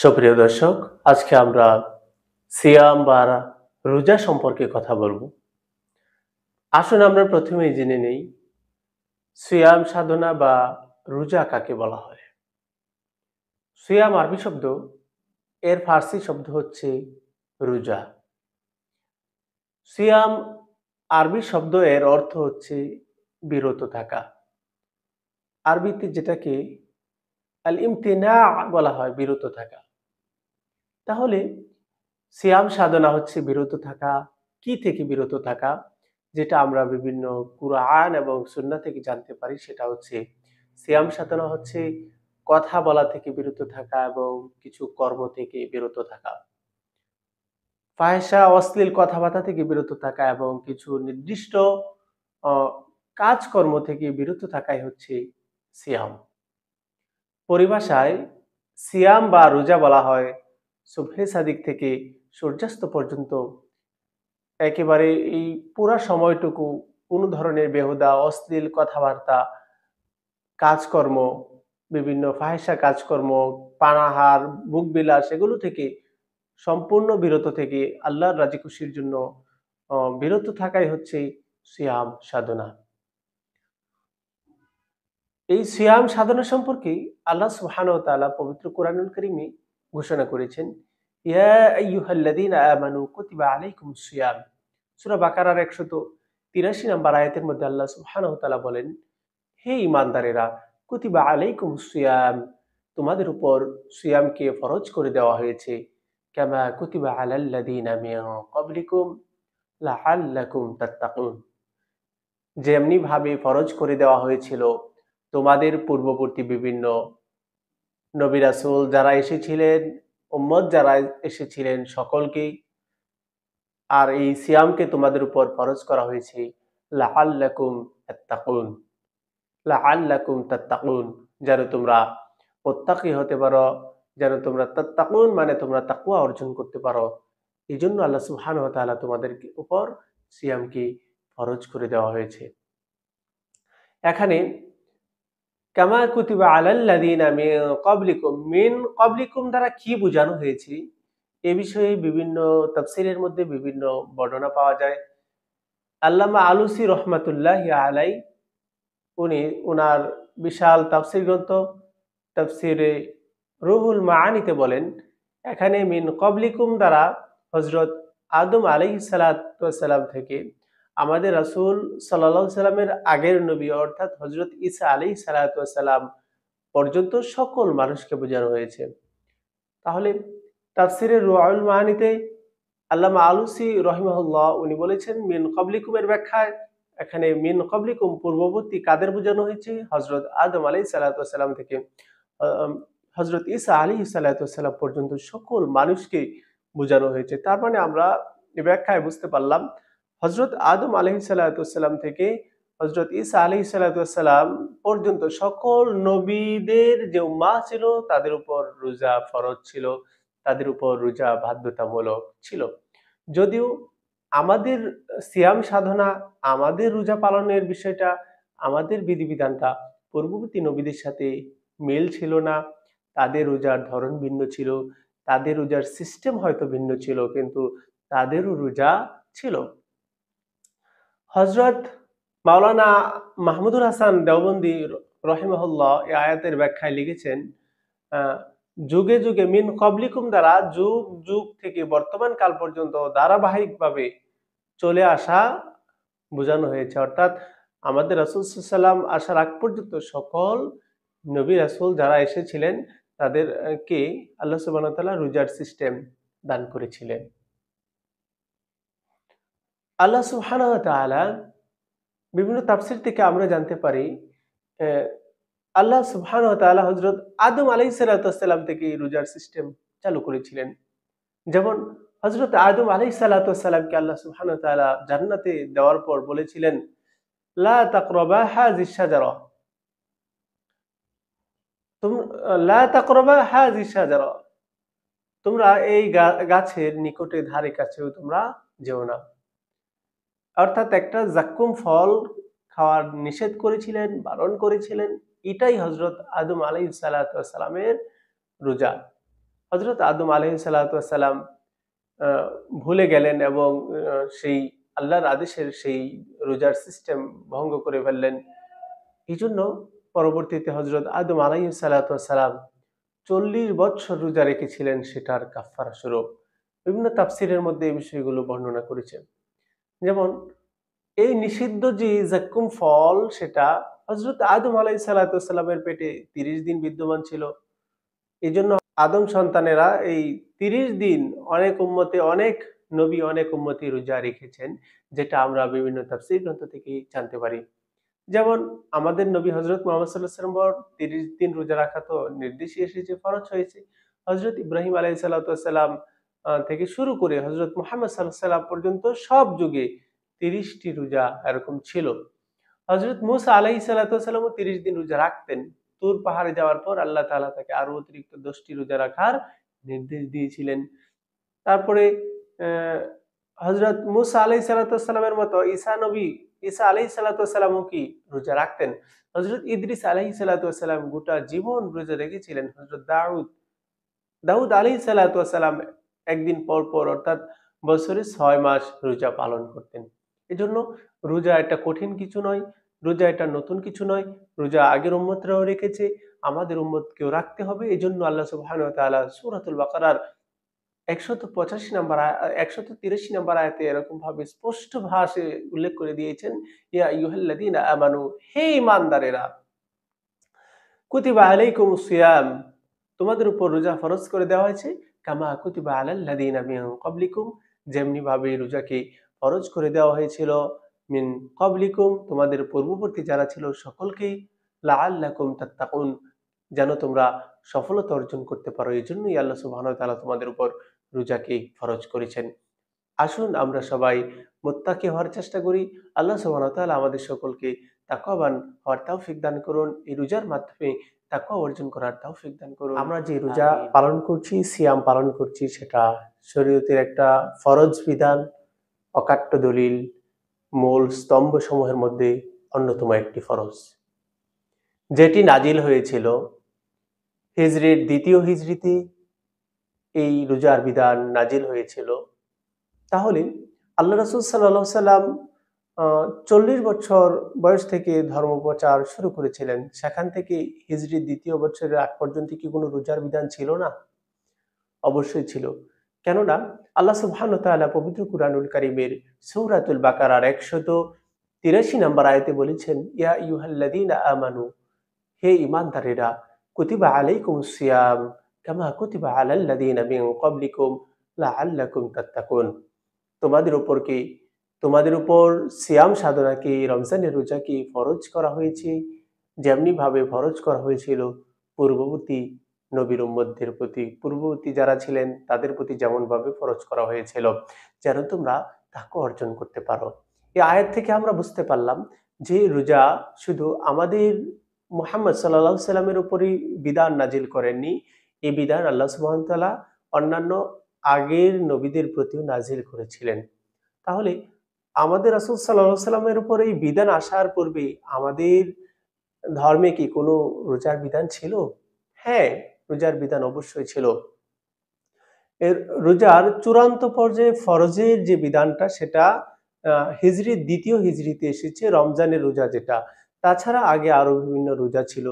সুপ্রিয় দর্শক, আজকে আমরা সিয়াম বা রোজা সম্পর্কে কথা বলবো। আসুন আমরা প্রথমেই জেনে নেই সিয়াম সাধনা বা রোজা কাকে বলা হয়। সিয়াম আরবি শব্দ, এর ফার্সি শব্দ হচ্ছে রোজা। সিয়াম আরবি শব্দ, এর অর্থ হচ্ছে বিরত থাকা। আরবিতে যেটাকে আল ইমতিনা বলা হয়, বিরত থাকা। তাহলে সিয়াম সাধনা হচ্ছে বিরত থাকা। কি থেকে বিরত থাকা? যেটা আমরা বিভিন্ন কুরআন এবং সুন্নাহ থেকে জানতে পারি, সেটা হচ্ছে সিয়াম সাধনা হচ্ছে কথা বলা থেকে বিরত থাকা এবং কিছু কর্ম থেকে বিরত থাকা। ফাহেসা অশ্লীল কথাবার্তা থেকে বিরত থাকা এবং কিছু নির্দিষ্ট অ কাজকর্ম থেকে বিরত থাকাই হচ্ছে সিয়াম। পরিভাষায় সিয়াম বা রোজা বলা হয় সুবহে সাদিক থেকে সূর্যাস্ত পর্যন্ত একেবারে এই পুরা সময়টুকু কোনো ধরনের বেহুদা অশ্লীল কথাবার্তা, কাজকর্ম, বিভিন্ন ফাহিশা কাজকর্ম, পানাহার, ভোগবিলাস এগুলো থেকে সম্পূর্ণ বিরত থেকে আল্লাহর রাজি খুশির জন্য বিরত থাকাই হচ্ছে সিয়াম সাধনা। এই সিয়াম সাধনা সম্পর্কে আল্লাহ সুবহানাহু ওয়া তাআলা পবিত্র কোরআনুল কারীমে ঘোষণা করেছেন, ইয়া আইয়ুহাল্লাযীনা আমানু কুতিবা আলাইকুমুস সিয়াম। সূরা বাকারার ১৮৩ নম্বর আয়াতের মধ্যে আল্লাহ সুবহানাহু ওয়া তাআলা বলেন, হে ঈমানদারেরা, কুতিবা আলাইকুমুস সিয়াম, তোমাদের উপর সিয়ামকে ফরজ করে দেওয়া হয়েছে, কামা কুতিবা আলাল্লাযীনা মিন ক্বাবলিকুম লাআল্লাকুম তাত্তাকুন, যেমনি ভাবে ফরজ করে দেওয়া হয়েছিল তোমাদের পূর্ববর্তী বিভিন্ন নবী রাসূল যারা এসেছিলেন, উম্মত যারা এসেছিলেন সকলকেই। আর এই সিয়ামকে তোমাদের উপর ফরজ করা হয়েছে লাআল্লাকুম তাত্তাকুন, লাআল্লাকুম তাত্তাকুন, যেন তোমরা মুত্তাকি হতে পারো, যেন তোমরা তাত্তাকুন মানে তোমরা তাকওয়া অর্জন করতে পারো। এজন্য আল্লাহ সুবহানাহু ওয়া তাআলা তোমাদের উপর সিয়ামকে ফরজ করে দেওয়া হয়েছে। এখানে কামা কুতিবা আলাল্লাযীনা মিন ক্বাবলিকুম, মিন ক্বাবলিকুম দ্বারা কি বোঝানো হয়েছে এ বিষয়ে বিভিন্ন তাফসীরের মধ্যে বিভিন্ন বর্ণনা পাওয়া যায়। আল্লামা আলুসি রহমাতুল্লাহি আলাই, উনি উনার বিশাল তাফসীর গ্রন্থ তাফসীরে রুহুল মাআনিতে বলেন, এখানে মিন ক্বাবলিকুম দ্বারা হযরত আদম আলাইহিস সালাতু ওয়াস সালাম থেকে আমাদের রাসূল সাল্লাল্লাহু আলাইহি সাল্লামের আগের নবী অর্থাৎ হযরত ঈসা আলাইহিস সালাতু ওয়াস সালাম পর্যন্ত সকল মানুষকে বোঝানো হয়েছে। তাহলে তাফসীরে রুহুল মাআনিতে আল্লামা আলুসি রহিমাহুল্লাহ উনি বলেছেন, মিন ক্বাবলিকুম এর ব্যাখ্যায় এখানে মিন ক্বাবলিকুম পূর্ববর্তী কাদের বোঝানো হয়েছে? হযরত আদম আলাইহিস সালাতু ওয়াস সালাম থেকে হযরত ঈসা আলাইহিস সালাতু ওয়াস সালাম পর্যন্ত সকল মানুষকে বোঝানো হয়েছে। তার মানে আমরা এই ব্যাখ্যায় বুঝতে পারলাম হযরত আদম আলাইহিস সালাতু ওয়াস সালাম থেকে হযরত ঈসা আলাইহিস সালাতু ওয়াস সালাম পর্যন্ত সকল নবীদের যে উম্মাহ ছিল তাদের উপর রোজা ফরজ ছিল, তাদের উপর রোজা বাধ্যতামূলক ছিল। যদিও আমাদের সিয়াম সাধনা, আমাদের রোজা পালনের বিষয়টা, আমাদের বিধিবিধানটা পূর্ববর্তী নবীদের সাথে মিল ছিল না। তাদের রোজার ধরন ভিন্ন ছিল, তাদের রোজার সিস্টেম হয়তো ভিন্ন ছিল, কিন্তু তাদেরও রোজা ছিল। হযরত মাওলানা মাহমুদুল হাসান দেওবন্দি রহিমাহুল্লাহ এই আয়াতের ব্যাখ্যায় লিখেছেন, যুগে যুগে মিন ক্বাবলিকুম দ্বারা যুগ যুগ থেকে বর্তমান কাল পর্যন্ত ধারাবাহিকভাবে চলে আসা বোঝানো হয়েছে। অর্থাৎ আমাদের রাসূল সাল্লাল্লাহু আলাইহি ওয়াসাল্লাম আসার আগ পর্যন্ত সকল নবী রাসূল যারা এসেছিলেন তাদেরকে আল্লাহ সুবহানাহু ওয়া তাআলা রোজার সিস্টেম দান করেছিলেন। আল্লাহ সুবহানাহু ওয়া তাআলা বিভিন্ন তাফসীর থেকে আমরা জানতে পারি, অ্যা আল্লাহ সুবহানাহু ওয়া তাআলা হযরত আদম আলাইহিস সালাতু ওয়াস সালাম থেকে এই রোজার সিস্টেম চালু করেছিলেন। যেমন হযরত আদম আলাইহিস সালাতু ওয়াস সালামকে আল্লাহ সুবহানাহু ওয়া তাআলা জান্নাতে দেওয়ার পর বলেছিলেন, লা তাকরাবা হাযিস শাজারা, তুম লা তাকরাবা হাযিস শাজারা, তোমরা এই গাছের নিকটে ধারে কাছেও তোমরা যেও না। অর্থাৎ একটা যাক্কুম ফল খাওয়ার নিষেধ করেছিলেন, বারণ করেছিলেন। এটাই হযরত আদম আলাইহিস সালাতু ওয়াস সালামের রোজা। হযরত আদম আলাইহিস সালাতু ওয়াস সালাম ভুলে গেলেন এবং সেই আল্লাহর আদেশের সেই রোজার সিস্টেম ভঙ্গ করে ফেললেন। এজন্য পরবর্তীতে হযরত আদম আলাইহিস সালাতু ওয়াস সালাম ৪০ বৎসর রোজা রেখেছিলেন সেটার কাফফারা স্বরূপ। বিভিন্ন তাফসীরের মধ্যে এই বিষয়গুলো বর্ণনা করেছেন। যেমন এই নিষিদ্ধ যে যাক্কুম ফল সেটা হযরত আদম আলাইহিস সালাতু ওয়াস সালামের পেটে ৩০ দিন বিদ্যমান ছিল। এজন্য আদম সন্তানেরা এই ৩০ দিন অনেক উম্মতে অনেক নবী অনেক উম্মতি রোজা রেখেছেন, যেটা আমরা বিভিন্ন তাফসীর গ্রন্থ থেকে জানতে পারি। যেমন আমাদের নবী হযরত মুহাম্মদ সাল্লাল্লাহু আলাইহি ওয়াসাল্লাম ৩০ দিন রোজা রাখা তো নির্দেশই এসেছে, ফরজ হয়েছে। হযরত ইব্রাহিম আলাইহিস সালাতু ওয়াস সালাম থেকে শুরু করে হযরত মুহাম্মদ সাল্লাল্লাহু আলাইহি ওয়াসাল্লাম পর্যন্ত সব যুগে ৩০ টি রোজা এরকম ছিল। হযরত মূসা আলাইহিস সালাতু ওয়াস সালামও ৩০ দিন রোজা রাখতেন। তুর পাহাড়ে যাওয়ার পর আল্লাহ তাআলা তাকে আরো অতিরিক্ত ১০ টি রোজা রাখার নির্দেশ দিয়েছিলেন। তারপরে অ্যা হযরত মূসা আলাইহিস সালাতু ওয়াস সালামের মতো ঈসা আলাইহিস সালাতু ওয়াস সালামও কি রোজা রাখতেন। হযরত ইদ্রিস আলাইহিস সালাতু ওয়াস সালাম গোটা জীবন রোজা রেখেছিলেন। হযরত দাউদ আলাইহিস সালাতু ওয়াস সালাম একদিন পর, পর অর্থাৎ বছরে ৬ মাস রোজা পালন করতেন। এজন্য রোজা একটা কঠিন কিছু নয়, রোজা এটা নতুন কিছু নয়। রোজা আগের উম্মতরাও রেখেছে, আমাদের উম্মতকেও রাখতে হবে। এজন্য আল্লাহ সুবহানাহু ওয়া তাআলা সূরাতুল বাকারার ১৮৫ নাম্বার ১৮৩ নাম্বার আয়াতে এরকমভাবে স্পষ্ট ভাষায় উল্লেখ করে দিয়েছেন, ইয়া আইয়ুহাল্লাযীনা আমানু, হে ঈমানদারেরা, কুতিবা আলাইকুমুস সিয়াম, তোমাদের উপর রোজা ফরজ করে দেওয়া হয়েছে, কামা কুতিবা আলাল্লাযীনা মিন ক্বাবলিকুম, যেমনি ভাবে রোজাকে ফরজ করে দেওয়া হয়েছিল মিন ক্বাবলিকুম, তোমাদের পূর্ববর্তী যারা ছিল সকলকেই, লাআল্লাকুম তাত্তাকুন, যেন তোমরা সফলতা অর্জন করতে পারো। এজন্যই আল্লাহ সুবহানাহু ওয়া তাআলা তোমাদের উপর রোজাকে ফরজ করেছেন। আসুন আমরা সবাই মুত্তাকি হওয়ার চেষ্টা করি। আল্লাহ সুবহানাহু ওয়া তাআলা আমাদের সকলকে তাকওয়াবান হওয়ার তৌফিক দান করুন। এই রোজার মাধ্যমে তাকওয়া অর্জন করার তৌফিক দান করুন। আমরা যে রোজা পালন করছি, সিয়াম পালন করছি, সেটা শরীয়তের একটা ফরজ বিধান, অকাট্য দলিল, মূল স্তম্ভসমূহের মধ্যে অন্যতম একটি ফরজ, যেটি নাজিল হয়েছিল হিজরির ২য় হিজরিতে। এই রোজার বিধান নাজিল হয়েছিল। তাহলে আল্লাহ রাসূল সাল্লাল্লাহু আলাইহি সাল্লাম ৪০ বছর বয়স থেকে ধর্ম প্রচার শুরু করেছিলেন। সেখান থেকে হিজরির ২য় বছরের আগ পর্যন্ত কি কোনো রোজার বিধান ছিল না? অবশ্যই ছিল। কেননা আল্লাহ সুবহানাহু ওয়া তাআলা পবিত্র কুরআনুল কারীমের সূরাতুল বাকারার ১৮৩ নম্বর আয়াতে বলেছেন, ইয়া আইয়ুহাল্লাযীনা আমানু, হে ঈমানদারেরা, কুতিবা আলাইকুমুস সিয়াম কামা কুতিবা আলাল্লাযীনা মিন ক্বাবলিকুম লাআল্লাকুম তাত্তাকুন, তোমাদের উপর সিয়াম সাধনাকে, রমজানের রোজাকে ফরজ করা হয়েছে, যেমনি ভাবে ফরজ করা হয়েছিল পূর্ববর্তী নবীর উম্মতদের প্রতি, পূর্ববর্তী যারা ছিলেন তাদের প্রতি যেমন ভাবে ফরজ করা হয়েছিল, যেন তোমরা তাকওয়া অর্জন করতে পারো। এই আয়াত থেকে আমরা বুঝতে পারলাম যে রোজা শুধু আমাদের মুহাম্মদ সাল্লাল্লাহু আলাইহি সাল্লামের উপরই বিধান নাজিল করেননি, এই বিধান আল্লাহ সুবহানাহু ওয়া তাআলা অন্যান্য আগের নবীদের প্রতিও নাজিল করেছিলেন। তাহলে আমাদের রাসূল সাল্লাল্লাহু আলাইহি সাল্লামের উপর এই বিধান আসার পূর্বে আমাদের ধর্মে কি কোনো রোজার বিধান ছিল? হ্যাঁ, রোজার বিধান অবশ্যই ছিল। এর রোজার চূড়ান্ত পর্যায়ে ফরজের যে বিধানটা সেটা হিজরির ২য় হিজরিতে এসেছে, রমজানের রোজা যেটা। তাছাড়া আগে আরো বিভিন্ন রোজা ছিল।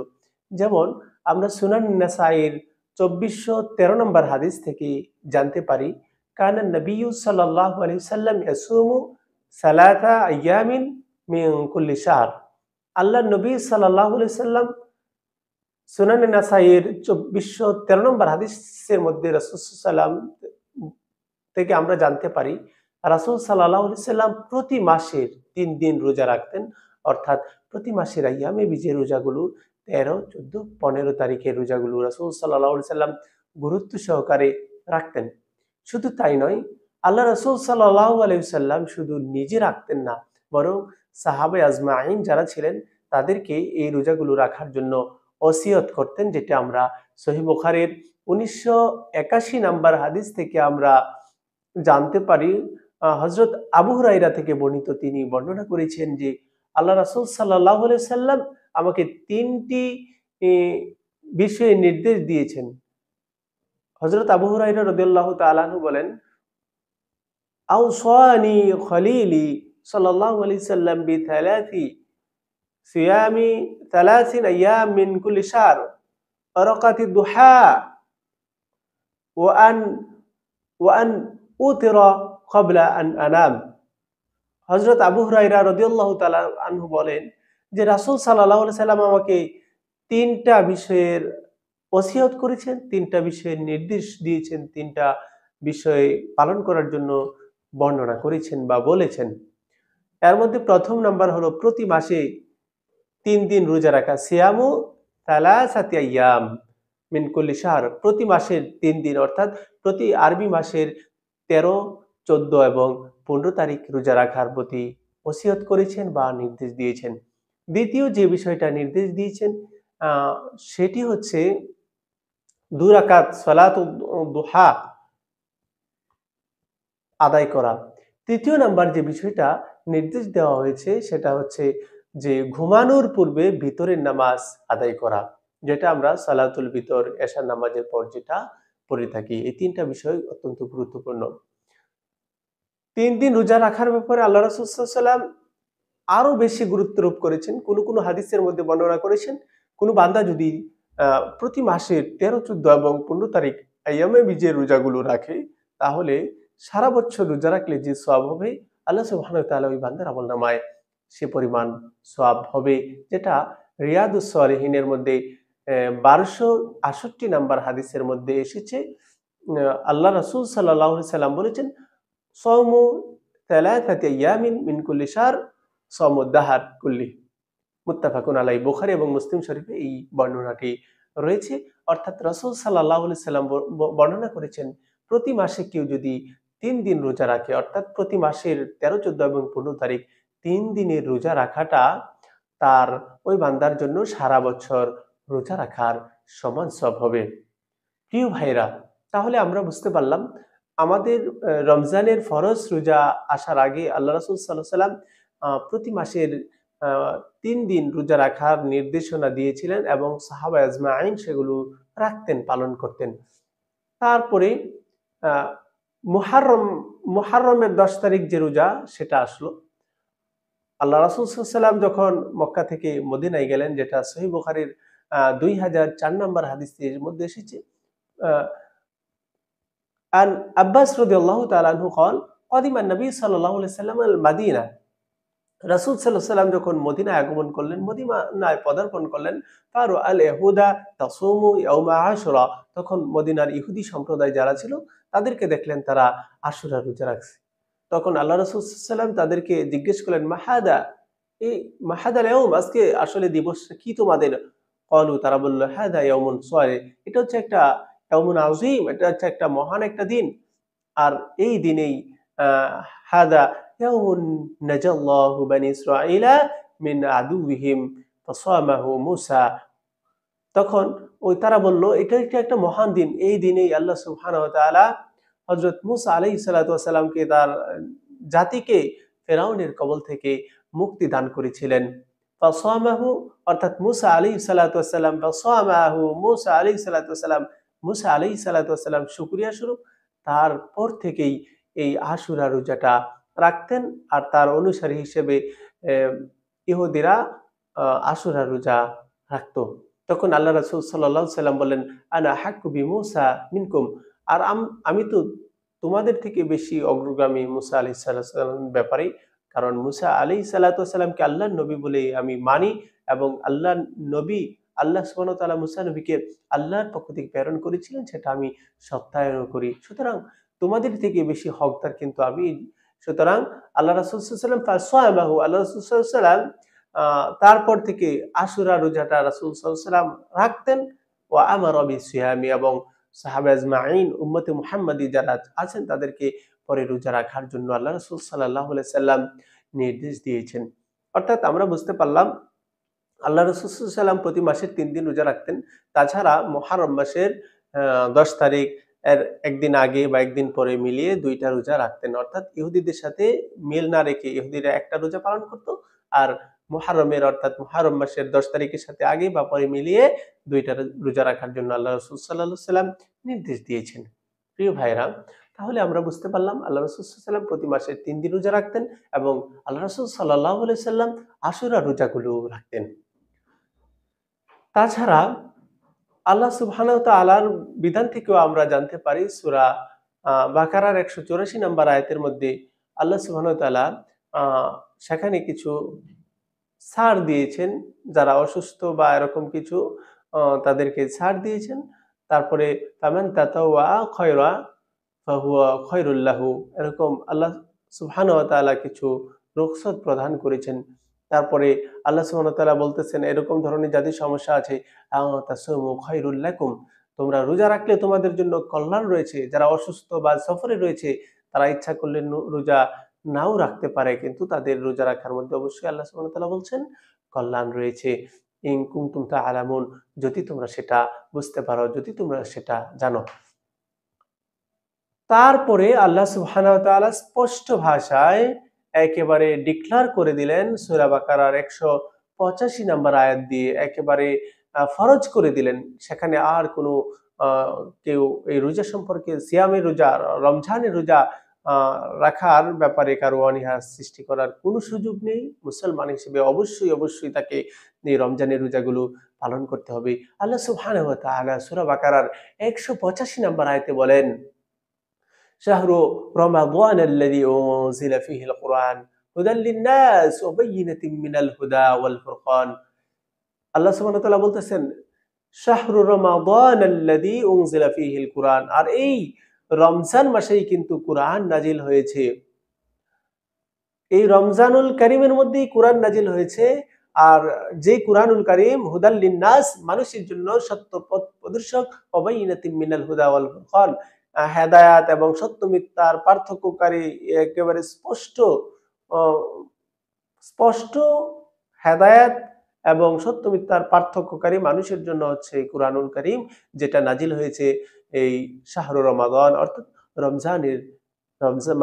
যেমন আমরা সুনান নাসাইর ২৪১৩ নম্বর হাদিস থেকে জানতে পারি, কানা নবিয়্যু সাল্লাল্লাহু আলাইহি ওয়াসাল্লাম ইয়াসুমু সালাতা আইয়ামিন মিন কুল্লি শাহর। আল্লাহর নবী সাল্লাল্লাহু আলাইহি ওয়াসাল্লাম সুনানে নাসাইয়ের ২৪১৩ নম্বর হাদিসের মধ্যে রাসূল সাল্লাল্লাহু আলাইহি ওয়াসাল্লাম থেকে আমরা জানতে পারি, রাসূল সাল্লাল্লাহু আলাইহি ওয়াসাল্লাম প্রতি মাসের ৩ দিন রোজা রাখতেন। অর্থাৎ প্রতি মাসের আইয়ামে বিজে রোজাগুলো ১৩, ১৪, ১৫ তারিখের রোজাগুলো রাসূল সাল্লাল্লাহু আলাইহি ওয়াসাল্লাম গুরুত্ব সহকারে রাখতেন। শুধু তাই নয়, আল্লাহ রাসূল সাল্লাল্লাহু আলাইহি ওয়াসাল্লাম শুধু নিজে রাখতেন না, বরং সাহাবায়ে আজমাইন যারা ছিলেন তাদেরকে এই রোজাগুলো রাখার জন্য ওসিয়ত করতেন, যেটা আমরা সহিহ বুখারীর ১৯৮১ নাম্বার হাদিস থেকে আমরা জানতে পারি। হযরত আবু হুরায়রা থেকে বর্ণিত, তিনি বর্ণনা করেছেন যে আল্লাহ রাসূল সাল্লাল্লাহু আলাইহি ওয়াসাল্লাম আমাকে ৩টি বিষয়ে নির্দেশ দিয়েছেন। হযরত আবু হুরায়রা রাদিয়াল্লাহু তাআলা আনহু বলেন, আওসানি খলিলি সাল্লাল্লাহু আলাইহি সাল্লাম বিথালাথি সিয়ামি 30 আইয়াম মিন কুল্লি শাহর আরাকাতি দুহা ওয়ান ওয়ান উতিরা ক্বাবলা আন আনাম। হযরত আবু হুরায়রা রাদিয়াল্লাহু তাআলা আনহু বলেন যে রাসূল সাল্লাল্লাহু আলাইহি সাল্লাম আমাকে ৩টা বিষয়ের ওসিয়ত করেছেন, ৩টা বিষয়ের নির্দেশ দিয়েছেন, ৩টা বিষয় পালন করার জন্য বর্ণনা করেছেন বা বলেছেন। এর মধ্যে ১ম নাম্বার হলো প্রতি মাসে ৩ দিন রোজা রাখা। সিয়ামু সালাসাতি আইয়াম মিন কুল্লি শাহর। প্রতি মাসের ৩ দিন অর্থাৎ প্রতি আরবি মাসের ১৩, ১৪ এবং ১৫ তারিখ রোজা রাখার প্রতি ওসিয়ত করেছেন বা নির্দেশ দিয়েছেন। দ্বিতীয় যে বিষয়টা নির্দেশ দিয়েছেন আ সেটি হচ্ছে ২ রাকাত সালাতুদ দুহা আদায় করা। ৩য় নাম্বার যে বিষয়টা নির্দেশ দেওয়া হয়েছে সেটা হচ্ছে যে ঘুমানোর পূর্বে ভিতরের নামাজ আদায় করা। যেটা আমরা সালাতুল ভিতর এশার নামাজের পর যেটা পড়ে থাকি। এই ৩টা বিষয় অত্যন্ত গুরুত্বপূর্ণ। ৩ দিন রোজা রাখার ব্যাপারে আল্লাহ রাসূল সাল্লাল্লাহু আলাইহি ওয়াসাল্লাম আরো বেশি গুরুত্বারোপ করেছেন। কোন হাদিসের মধ্যে বর্ণনা করেছেন, কোন বান্দা যদি আ প্রতি মাসের ১৩, ১৪ এবং ১৫ তারিখ আইয়ামে বীজের রোজাগুলো রাখে, তাহলে সারা বছর রোজা রাখলে যে সওয়াব হবে, আল্লাহ সুবহানাহু ওয়া তাআলা ওই বান্দার আমলনামায় সে পরিমাণ সওয়াব হবে। যেটা রিয়াদুস সালিহিনের মধ্যে ১২৬৮ নাম্বার হাদিসের মধ্যে এসেছে। আল্লাহ রাসূল সাল্লাল্লাহু আলাইহি সাল্লাম বলেছেন, "সাওমু ৩ আইয়ামিন মিন কুল্লি শাহর সাওমুদ দাহার কুল্লি।" মুত্তাফাকুন আলাইহি। বুখারী এবং মুসলিম শরীফে এই বর্ণনাটি রয়েছে। অর্থাৎ রাসূল সাল্লাল্লাহু আলাইহি সাল্লাম বর্ণনা করেছেন, প্রতি মাসে কেউ যদি ৩ দিন রোজা রাখে, অর্থাৎ প্রতি মাসের ১৩, ১৪ এবং ১৫ তারিখ ৩ দিনের রোজা রাখাটা তার ওই বান্দার জন্য সারা বছর রোজা রাখার সমান সওয়াব হবে। প্রিয় ভাইরা, তাহলে আমরা বুঝতে পারলাম আমাদের রমজানের ফরজ রোজা আসার আগে আল্লাহ রাসূল সাল্লাল্লাহু আলাইহি ওয়াসাল্লাম প্রতি মাসের আ ৩ দিন রোজা রাখার নির্দেশনা দিয়েছিলেন এবং সাহাবা আজমাইন সেগুলো রাখতেন, পালন করতেন। তারপরে আ মুহাররম মুহাররমের ১০ তারিখ যে রোজা সেটা আসলো। আল্লাহ রাসূল সাল্লাল্লাহু আলাইহি ওয়াসাল্লাম যখন মক্কা থেকে মদিনায় গেলেন, যেটা সহিহ বুখারীর ২০০৪ নম্বর হাদিসের মধ্যে এসেছে। আ عن আব্বাস রাদিয়াল্লাহু তাআলা আনহু قال قدم النبي صلى الله عليه وسلم المدينة। রাসূল সাল্লাল্লাহু আলাইহি ওয়াসাল্লাম যখন মদিনায় আগমন করলেন, মদিনায় পদার্পণ করলেন, ফারু আল ইহুদা তাসুমু ইয়াউমা আশুরা। তখন মদিনার ইহুদি সম্প্রদায় যারা ছিল তাদেরকে দেখলেন তারা আশুরা রোজা রাখছে। তখন আল্লাহ রাসূল সাল্লাল্লাহু আলাইহি ওয়াসাল্লাম তাদেরকে জিজ্ঞেস করলেন, মাহাদা, এই মাহাদাল ইয়াউম, আজকে আসলে দিবসটা কি তোমাদের? ক্বালু, তারা বলল, হাদা ইয়াউমুন সালিহ, এটা হচ্ছে একটা ইয়াউমুন আযীম, এটা হচ্ছে একটা মহান একটা দিন। আর এই দিনেই হাদা ইয়াউমুন নাজাল্লাহু বানি ইসরাঈলা মিন আদুওয়িহিম ফাসামাহু মূসা। তখন তারা বলল, এটা একটা মহান দিন। এই দিনেই আল্লাহ সুবহানাহু ওয়া তাআলা হযরত মূসা আলাইহিস সালাতু ওয়াস সালামকে তার জাতিকে ফেরাউনের কবল থেকে মুক্তি দান করেছিলেন। ফাসামাহু, অর্থাৎ মূসা আলাইহিস সালাতু ওয়াস সালাম, ফাসামাহু মূসা আলাইহিস সালাতু ওয়াস সালাম, মূসা আলাইহিস সালাতু ওয়াস সালাম শুকরিয়া স্বরূপ তারপর থেকেই এই আশুরা রোজাটা রাখতেন। আর তার অনুসারী হিসেবে ইহুদিরা আশুরা রোজা রাখত। তখন আল্লাহ রাসূল সাল্লাল্লাহু আলাইহি সাল্লাম বললেন, আনা হাক্কু বিমূসা মিনকুম, আর আমি তো তোমাদের থেকে বেশি অগ্রগামী মূসা আলাইহিস সালামের ব্যাপারে। কারণ মূসা আলাইহিস সালাতু ওয়াস সালামকে আল্লাহর নবী বলে আমি মানি, এবং আল্লাহর নবী, আল্লাহ সুবহানাহু ওয়া তাআলা মূসা নবীকে আল্লাহর পক্ষ থেকে প্রেরণ করেছিলেন, সেটা আমি সত্যায়ন করি। সুতরাং তোমাদের থেকে বেশি হকদার কিন্তু আমি। সুতরাং আল্লাহ রাসূল সাল্লাল্লাহু আলাইহি ওয়াসাল্লাম ফাসামাহু, আল্লাহ রাসূল সাল্লাল্লাহু আলাইহি ওয়াসাল্লাম তারপর থেকে আশুরা রোজাটা রাসূল সাল্লাল্লাহু আলাইহি ওয়াসাল্লাম রাখতেন। ওয়া আমারা বিসিয়ামি, এবং সাহাবা আজমাইন উম্মতে মুহাম্মাদী যারা আছেন তাদেরকে পরে রোজা রাখার জন্য আল্লাহ রাসূল সাল্লাল্লাহু আলাইহি ওয়াসাল্লাম নির্দেশ দিয়েছেন। অর্থাৎ আমরা বুঝতে পারলাম আল্লাহ রাসূল সাল্লাল্লাহু আলাইহি ওয়াসাল্লাম প্রতি মাসের ৩ দিন রোজা রাখতেন। তাছাড়া মুহররম মাসের ১০ তারিখ এর একদিন আগে বা একদিন পরে মিলিয়ে ২ টা রোজা রাখতেন। অর্থাৎ ইহুদিদের সাথে মিল না রেখে ইহুদিরা একটা রোজা পালন করত, আর মুহররমের অর্থাৎ মুহররম মাসের 10 তারিখের সাথে আগে বা পরে মিলিয়ে 2টা রোজা রাখার জন্য আল্লাহ রাসূল সাল্লাল্লাহু আলাইহি সাল্লাম নির্দেশ দিয়েছেন। প্রিয় ভাইরা, তাহলে আমরা বুঝতে পারলাম আল্লাহ রাসূল সাল্লাল্লাহু আলাইহি সাল্লাম প্রতি মাসে 3 দিন রোজা রাখতেন এবং আল্লাহ রাসূল সাল্লাল্লাহু আলাইহি সাল্লাম আশুরা রোজাগুলো রাখতেন। তাছাড়া আল্লাহ সুবহানাহু ওয়া তাআলার বিধান থেকেও আমরা জানতে পারি সূরা বাকারার 184 নম্বর আয়াতের মধ্যে আল্লাহ সুবহানাহু ওয়া তাআলা আ সেখানে কিছু ছাড় দিয়েছেন, যারা অসুস্থ বা এরকম কিছু তাদেরকে ছাড় দিয়েছেন। তারপরে ফামান তাতাওয়া খয়রা ফাহুয়া খয়রুল লাহু, এরকম আল্লাহ সুবহানাহু ওয়া তাআলা কিছু রুখসত প্রদান করেছেন। তারপরে আল্লাহ সুবহানাহু ওয়া তাআলা বলতেছেন এরকম ধরনের যাদের সমস্যা আছে, তাসুমু খয়রুল লাকুম, তোমরা রোজা রাখলে তোমাদের জন্য কল্যাণ রয়েছে। যারা অসুস্থ বা সফরে রয়েছে তারা ইচ্ছা করলে রোজা নাও রাখতে পারে, কিন্তু তাদের রোজা রাখার মধ্যে অবশ্যই আল্লাহ সুবহানাহু ওয়া তাআলা বলছেন কল্যাণ রয়েছে। ইন কুনতুম তা'লামুন, যদি তোমরা সেটা বুঝতে পারো, যদি তোমরা সেটা জানো। তারপরে আল্লাহ সুবহানাহু ওয়া তাআলা স্পষ্ট ভাষায় একেবারে ডিক্লার করে দিলেন সূরা বাকারার 185 নম্বর আয়াত দিয়ে একেবারে ফরজ করে দিলেন। সেখানে আর কোনো আ কেউ এই রোজা সম্পর্কে সিয়ামের রোজা, রমজানের রোজা আ রাখার ব্যাপারে কারো অনীহা সৃষ্টি করার কোনো সুযোগ নেই। মুসলমান হিসেবে অবশ্যই তাকে এই রমজানের রোজাগুলো পালন করতে হবে। আল্লাহ সুবহানাহু ওয়া তাআলা সূরা বাকারার 185 নম্বর আয়াতে বলেন, শাহরু রমাদান আল্লাযী উনজিলা ফীহিল কুরআন হুদাল লিন-নাস ওয়া বায়্যিনাতিন মিনাল হুদা ওয়াল ফুরকান। আল্লাহ সুবহানাহু ওয়া তাআলা বলতেছেন, শাহরু রমাদান আল্লাযী উনজিলা ফীহিল কুরআন, আর এই রমজান মাসেই কিন্তু কুরআন নাজিল হয়েছে। এই রমজানুল কারীমের মধ্যেই কুরআন নাজিল হয়েছে। আর যে কুরআনুল কারীম হুদাল লিন-নাস, মানুষের জন্য সত্য পথ প্রদর্শক, ওয়া বায়্যিনাতিন মিনাল হুদা ওয়াল ফুরকান, হেদায়াত এবং সত্য মিথ্যার পার্থক্যকারী, একেবারে স্পষ্ট অ স্পষ্ট হেদায়াত এবং সত্য মিথ্যার পার্থক্যকারী মানুষের জন্য হচ্ছে এই কুরআনুল কারীম, যেটা নাজিল হয়েছে এই শাহরু রমাদান অর্থাৎ রমজানের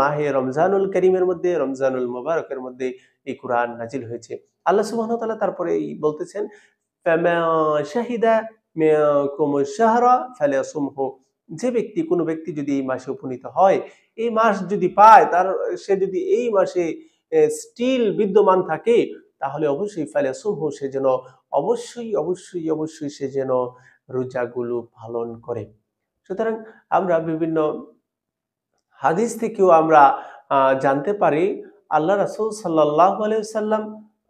মাহে রমজানুল কারীমের মধ্যে, রমজানুল মুবারকের মধ্যে এই কুরআন নাজিল হয়েছে। আল্লাহ সুবহানাহু ওয়া তাআলা তারপরে বলতেছেন, ফামা শাহিদা মিনকুমুশ শাহরা ফালিয়াসুমহু, যে ব্যক্তি, কোনো ব্যক্তি যদি এই মাসে উপনীত হয়, এই মাস যদি পায়, সে যদি এই মাসে স্টিল বিদ্যমান থাকে, তাহলে অবশ্যই ফালিয়াসুমহু, সে যেন অবশ্যই সে যেন রোজাগুলো পালন করে। সুতরাং আমরা বিভিন্ন হাদিস থেকেও আমরা জানতে পারি আল্লাহ রাসূল সাল্লাল্লাহু আলাইহি ওয়াসাল্লাম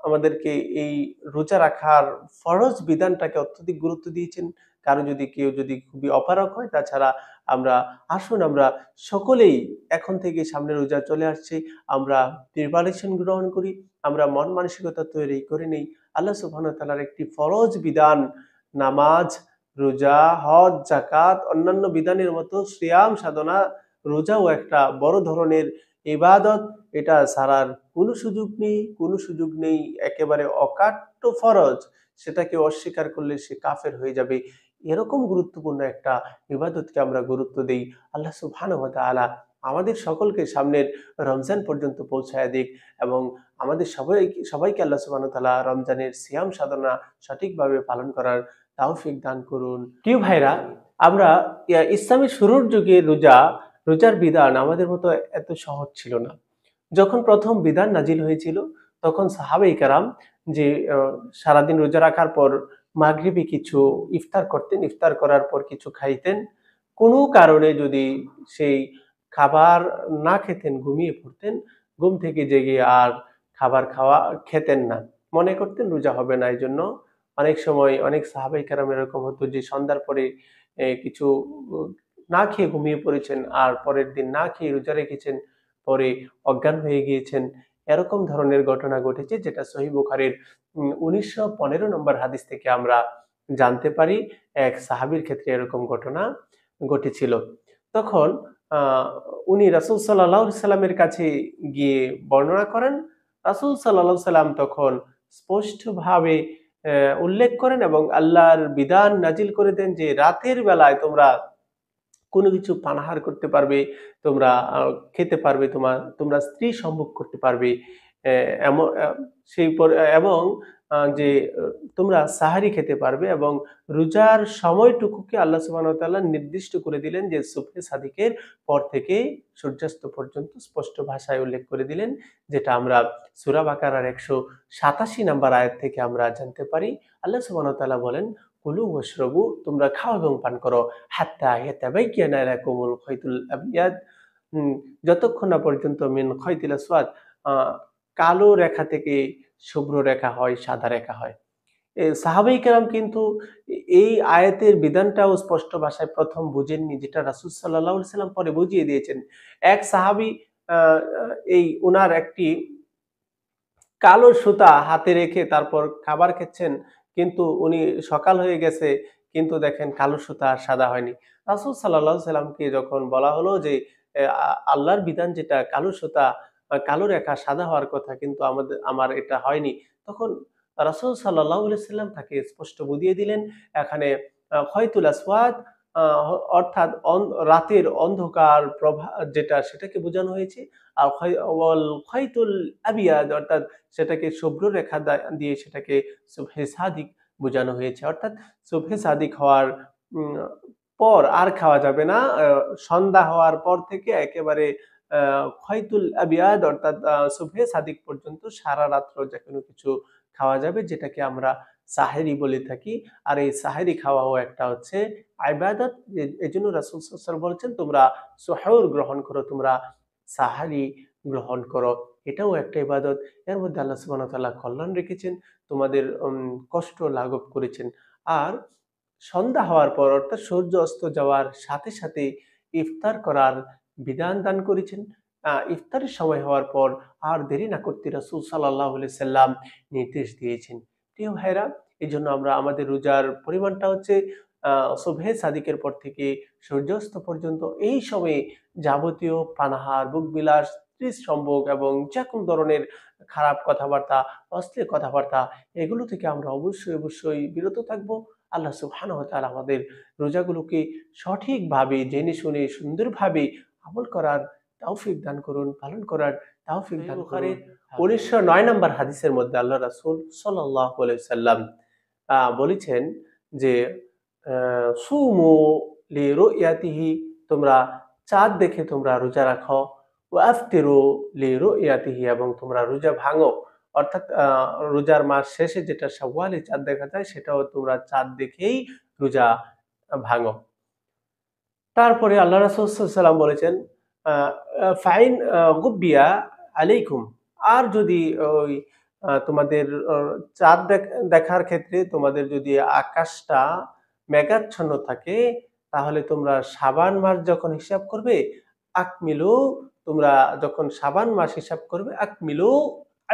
আমাদেরকে এই রোজা রাখার ফরজ বিধানটাকে অত্যধিক গুরুত্ব দিয়েছেন। কেউ যদি খুবই অপারগ হয়, তাছাড়া আসুন আমরা সকলেই এখন থেকে, সামনে রোজা চলে আসছে, আমরা প্রিপারেশন গ্রহণ করি, আমরা মন মানসিকতা তৈরি করে নেই। আল্লাহ সুবহানাহু ওয়া তাআলার একটি ফরজ বিধান, নামাজ, রোজা, হজ, যাকাত, অন্যান্য বিধানের মতো সিয়াম সাধনা, রোজাও একটা বড় ধরনের ইবাদত। এটা ছাড়ার কোনো সুযোগ নেই, একেবারে অকাট্য ফরজ। সেটাকে অস্বীকার করলে সে কাফের হয়ে যাবে। এরকম গুরুত্বপূর্ণ একটা ইবাদতকে আমরা গুরুত্ব দেই। আল্লাহ সুবহানাহু ওয়া তাআলা আমাদের সকলকে সামনের রমজান পর্যন্ত পৌঁছায়া দিক এবং আমাদের সবাইকে আল্লাহ সুবহানাহু ওয়া তাআলা রমজানের সিয়াম সাধনা সঠিকভাবে পালন করার তৌফিক দান করুন। প্রিয় ভাইরা, আমরা ইসলামের শুরুর যুগে রোজার বিধান আমাদের মতো এত সহজ ছিল না। যখন প্রথম বিধান নাজিল হয়েছিল, তখন সাহাবায়ে কেরাম যে সারাদিন রোজা রাখার পর মাগরিবে কিছু ইফতার করতেন, ইফতার করার পর কিছু খাইতেন। কোনো কারণে যদি সেই খাবার না খেতেন, ঘুমিয়ে পড়তেন, ঘুম থেকে জেগে আর খাবার খেতেন না। মনে করতেন রোজা হবে না। এজন্য অনেক সময় অনেক সাহাবায়ে কেরাম এরকম হতো যে সন্ধ্যার পরে কিছু না খেয়ে ঘুমিয়ে পড়েছেন, আর পরের দিন না খেয়ে রোজা রেখেছেন, পরে অজ্ঞান হয়ে গিয়েছেন। এরকম ধরনের ঘটনা ঘটেছে, যেটা সহিহ বুখারীর 1915 নম্বর হাদিস থেকে আমরা জানতে পারি এক সাহাবীর ক্ষেত্রে এরকম ঘটনা ঘটেছিল। তখন উনি রাসূল সাল্লাল্লাহু আলাইহি সাল্লামের কাছে গিয়ে বর্ণনা করেন। রাসূল সাল্লাল্লাহু আলাইহি সাল্লাম তখন স্পষ্টভাবে উল্লেখ করেন এবং আল্লাহর বিধান নাজিল করে দেন যে রাতের বেলায় তোমরা কোনো কিছু পানাহার করতে পারবে, তোমরা খেতে পারবে, তোমরা স্ত্রী সম্ভোগ করতে পারবে। এমন এবং যে তোমরা সাহারি খেতে পারবে, এবং রোজার সময়টুকুকে আল্লাহ সুবহানাহু ওয়া তাআলা নির্দিষ্ট করে দিলেন যে সুবহে সাদিকের পর থেকে সূর্যাস্ত পর্যন্ত স্পষ্ট ভাষায় উল্লেখ করে দিলেন, যেটা আমরা সূরা বাকারার ১৮৭ নম্বর আয়াত থেকে আমরা জানতে পারি। আল্লাহ সুবহানাহু ওয়া তাআলা বলেন, কুলু ওয়াশরাবু, তোমরা খাও এবং পান করো, হাত্তা ইয়াতাবায়্যানা লাকুমুল খায়তুল আবইয়াদ, যতক্ষণ না পর্যন্ত মিন খায়তিল আসওয়াদ, কালো রেখা থেকে শুভ্র রেখা হয়, সাদা রেখা হয়। সাহাবাই কেরাম কিন্তু এই আয়াতের বিধানটাও স্পষ্ট ভাষায় প্রথম বুঝেননি, যেটা রাসূল সাল্লাল্লাহু আলাইহি সাল্লাম পরে বুঝিয়ে দিয়েছেন। এক সাহাবী এই উনার একটি কালো সুতা হাতে রেখে তারপর খাবার খাচ্ছেন, কিন্তু উনি সকাল হয়ে গেছে, কিন্তু দেখেন কালো সুতা আর সাদা হয়নি। রাসূল সাল্লাল্লাহু আলাইহি সাল্লামকে যখন বলা হলো যে আল্লাহর বিধান যেটা কালো সুতা কালো রেখা সাদা হওয়ার কথা, কিন্তু আমার এটা হয়নি। তখন রাসূল সাল্লাল্লাহু আলাইহি সাল্লাম তাকে স্পষ্ট বুঝিয়ে দিলেন, এখানে খয়তুল আসওয়াদ আ অর্থাৎ রাতের অন্ধকার যেটা সেটাকে বোঝানো হয়েছে। আর খয়তুল আবিয়াদ অর্থাৎ সেটাকে শুভ্র রেখা দিয়ে সেটাকে সুবহে সাদিক বোঝানো হয়েছে। অর্থাৎ সুবহে সাদিক হওয়ার উম পর আর খাওয়া যাবে না। সন্ধ্যা হওয়ার পর থেকে একেবারে খয়তুল আবিয়াদ অর্থাৎ সুবহে সাদিক পর্যন্ত সারা রাত্র যেকোনো কিছু খাওয়া যাবে, যেটাকে আমরা সাহেরি বলে থাকি। আর এই সাহেরি খাওয়াও একটা হচ্ছে ইবাদত। এজন্য রাসূল সাল্লাল্লাহু আলাইহি ওয়াসাল্লাম বলেছেন, তোমরা সুহুর গ্রহণ করো, তোমরা সাহারি গ্রহণ করো। এটাও একটা ইবাদত। এর মধ্যে আল্লাহ সুবহানাহু ওয়া তাআলা কল্যাণ রেখেছেন, তোমাদের কষ্ট লাঘব করেছেন। আর সন্ধ্যা হওয়ার পর অর্থাৎ সূর্য অস্ত যাওয়ার সাথে সাথে ইফতার করার বিধান দান করেছেন। ইফতারের সময় হওয়ার পর আর দেরি না করতে রাসূল সাল্লাল্লাহু আলাইহি সাল্লাম নির্দেশ দিয়েছেন। প্রিয় ভাইরা, এজন্য আমরা আমাদের রোজার পরিমাণটা হচ্ছে সুবহে সাদিকের পর থেকে সূর্যাস্ত পর্যন্ত এই সময়ে যাবতীয় পানাহার, ভোগবিলাস, স্ত্রীসম্ভোগ এবং যেকোনো ধরনের খারাপ কথাবার্তা, অশ্লীল কথাবার্তা, এগুলো থেকে আমরা অবশ্যই বিরত থাকবো। আল্লাহ সুবহানাহু ওয়া তাআলা আমাদের রোজাগুলোকে সঠিকভাবে জেনে শুনে সুন্দরভাবে আমল করার তৌফিক দান করুন, পালন করার তৌফিক দান করুন। ১৯০৯ নম্বর হাদিসের মধ্যে আল্লাহ রাসূল সাল্লাল্লাহু আলাইহি ওয়াসাল্লাম বলেছেন যে সুমু লিরুয়াতিহি, তোমরা চাঁদ দেখে তোমরা রোজা রাখো, ওয়া আফতিরু লিরুয়াতিহি, এবং তোমরা রোজা ভাঙো। অর্থাৎ রোজার মাস শেষে যেটা শাওয়ালে চাঁদ দেখা যায়, সেটাও তোমরা চাঁদ দেখেই রোজা ভাঙো। তারপরে আল্লাহ রাসূল সাল্লাল্লাহু আলাইহি ওয়াসাল্লাম বলেছেন, আ আ ফাইন গুব্বিয়া আলাইকুম, আর যদি ওই তোমাদের চাঁদ দেখার ক্ষেত্রে তোমাদের যদি আকাশটা মেঘাচ্ছন্ন থাকে, তাহলে তোমরা শাবান মাস যখন হিসাব করবে, আকমিলু, তোমরা যখন শাবান মাস হিসাব করবে, আকমিলু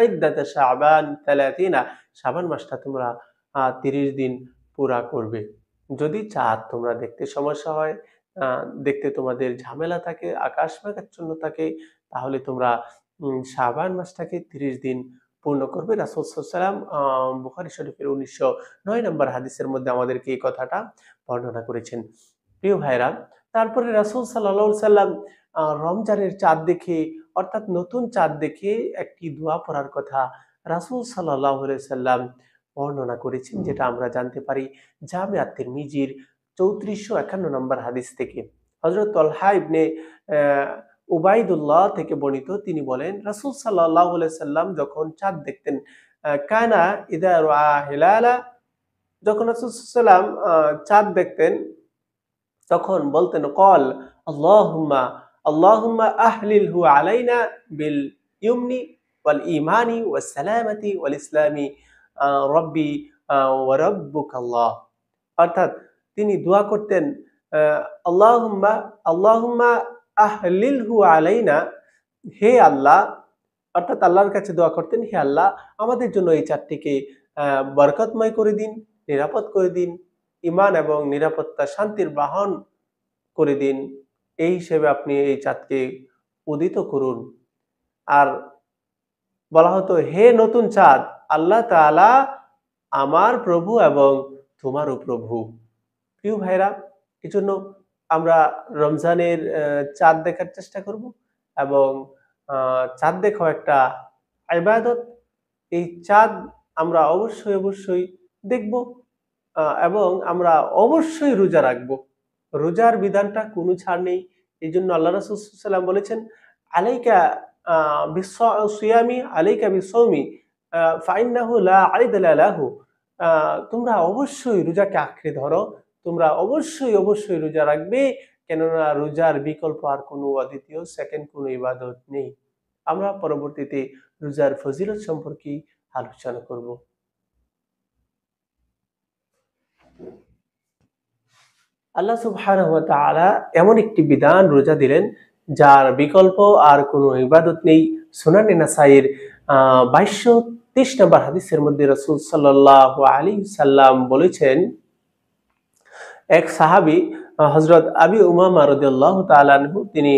ইদ্দাতা শাবান ৩০, শাবান মাসটা তোমরা ৩০ দিন পুরা করবে। যদি চাঁদ তোমরা দেখতে সমস্যা হয়, দেখতে তোমাদের ঝামেলা থাকে, আকাশ মেঘাচ্ছন্ন থাকে, তাহলে তোমরা শাবান মাসটাকে ৩০ দিন পূর্ণ করবে। রাসূল সাল্লাল্লাহু আলাইহি ওয়াসাল্লাম বুখারী শরীফের ১৯০৯ নম্বর হাদিসের মধ্যে আমাদেরকে এই কথাটা বর্ণনা করেছেন। প্রিয় ভাইরা, তারপরে রাসূল সাল্লাল্লাহু আলাইহি ওয়াসাল্লাম রমজানের চাঁদ দেখে অর্থাৎ নতুন চাঁদ দেখে একটি দোয়া পড়ার কথা রাসূল সাল্লাল্লাহু আলাইহি ওয়াসাল্লাম বর্ণনা করেছেন, যেটা আমরা জানতে পারি জামে আত-তিরমিজির ৩৪৫১ নম্বর হাদিস থেকে। হযরত তালহা ইবনে উবাইদুল্লাহ থেকে বর্ণিত, তিনি বলেন রাসূল সাল্লাল্লাহু আলাইহি সাল্লাম যখন চাঁদ দেখতেন, কানা ইযা রাআ হিলালা, যখন রাসূল সাল্লাল্লাহু আলাইহি সাল্লাম চাঁদ দেখতেন তখন বলতেন, কল আল্লাহুম্মা আল্লাহুম্মা আহলিলহু আলাইনা বিল ইয়ুমনি ওয়াল ঈমানি ওয়াস সালামাতি ওয়াল ইসলামি রব্বি ওয়া রাব্বুকাল্লাহ। অর্থাৎ তিনি দোয়া করতেন, আল্লাহুম্মা আল্লাহুম্মা আহলিলহু আলাইনা, হে আল্লাহ, অর্থাৎ আল্লাহর কাছে দোয়া করতেন, হে আল্লাহ, আমাদের জন্য এই চাঁদটিকে বরকতময় করে দিন, নিরাপদ করে দিন, ঈমান এবং নিরাপত্তা শান্তির বাহন করে দিন। এই হিসেবে আপনি এই চাঁদকে উদিত করুন। আর বলা হতো, হে নতুন চাঁদ, আল্লাহ তাআলা আমার প্রভু এবং তোমারও প্রভু। প্রিয় ভাইরা, এজন্য আমরা রমজানের চাঁদ দেখার চেষ্টা করব, এবং চাঁদ দেখাও একটা ইবাদত, এই চাঁদ আমরা অবশ্যই অবশ্যই দেখব এবং আমরা অবশ্যই রোজা রাখবো। রোজার বিধানটা কোনো ছাড় নেই। এই জন্য আল্লাহ রাসূল সাল্লাল্লাহু আলাইহি ওয়াসাল্লাম বলেছেন, আলাইকা বিসিয়ামি আলাইকা বিসওমি ফাইন্নাহু লা আইদা লাহু। তোমরা অবশ্যই রোজাকে আঁকড়ে ধরো, তোমরা অবশ্যই অবশ্যই রোজা রাখবে, কেননা রোজার বিকল্প আর কোনো অদ্বিতীয় সেকেন্ড কোনো ইবাদত নেই। আমরা পরবর্তীতে রোজার ফজিলত সম্পর্কে আলোচনা করব। আল্লাহ সুবহানাহু ওয়া তাআলা এমন একটি বিধান রোজা দিলেন যার বিকল্প আর কোনো ইবাদত নেই। সুনানে নাসাইর 2230 নম্বর হাদিসের মধ্যে রাসূল সাল্লাল্লাহু আলাইহি সাল্লাম বলেছেন, এক সাহাবী হযরত আবি উমামা রাদিয়াল্লাহু তাআলা আনহু তিনি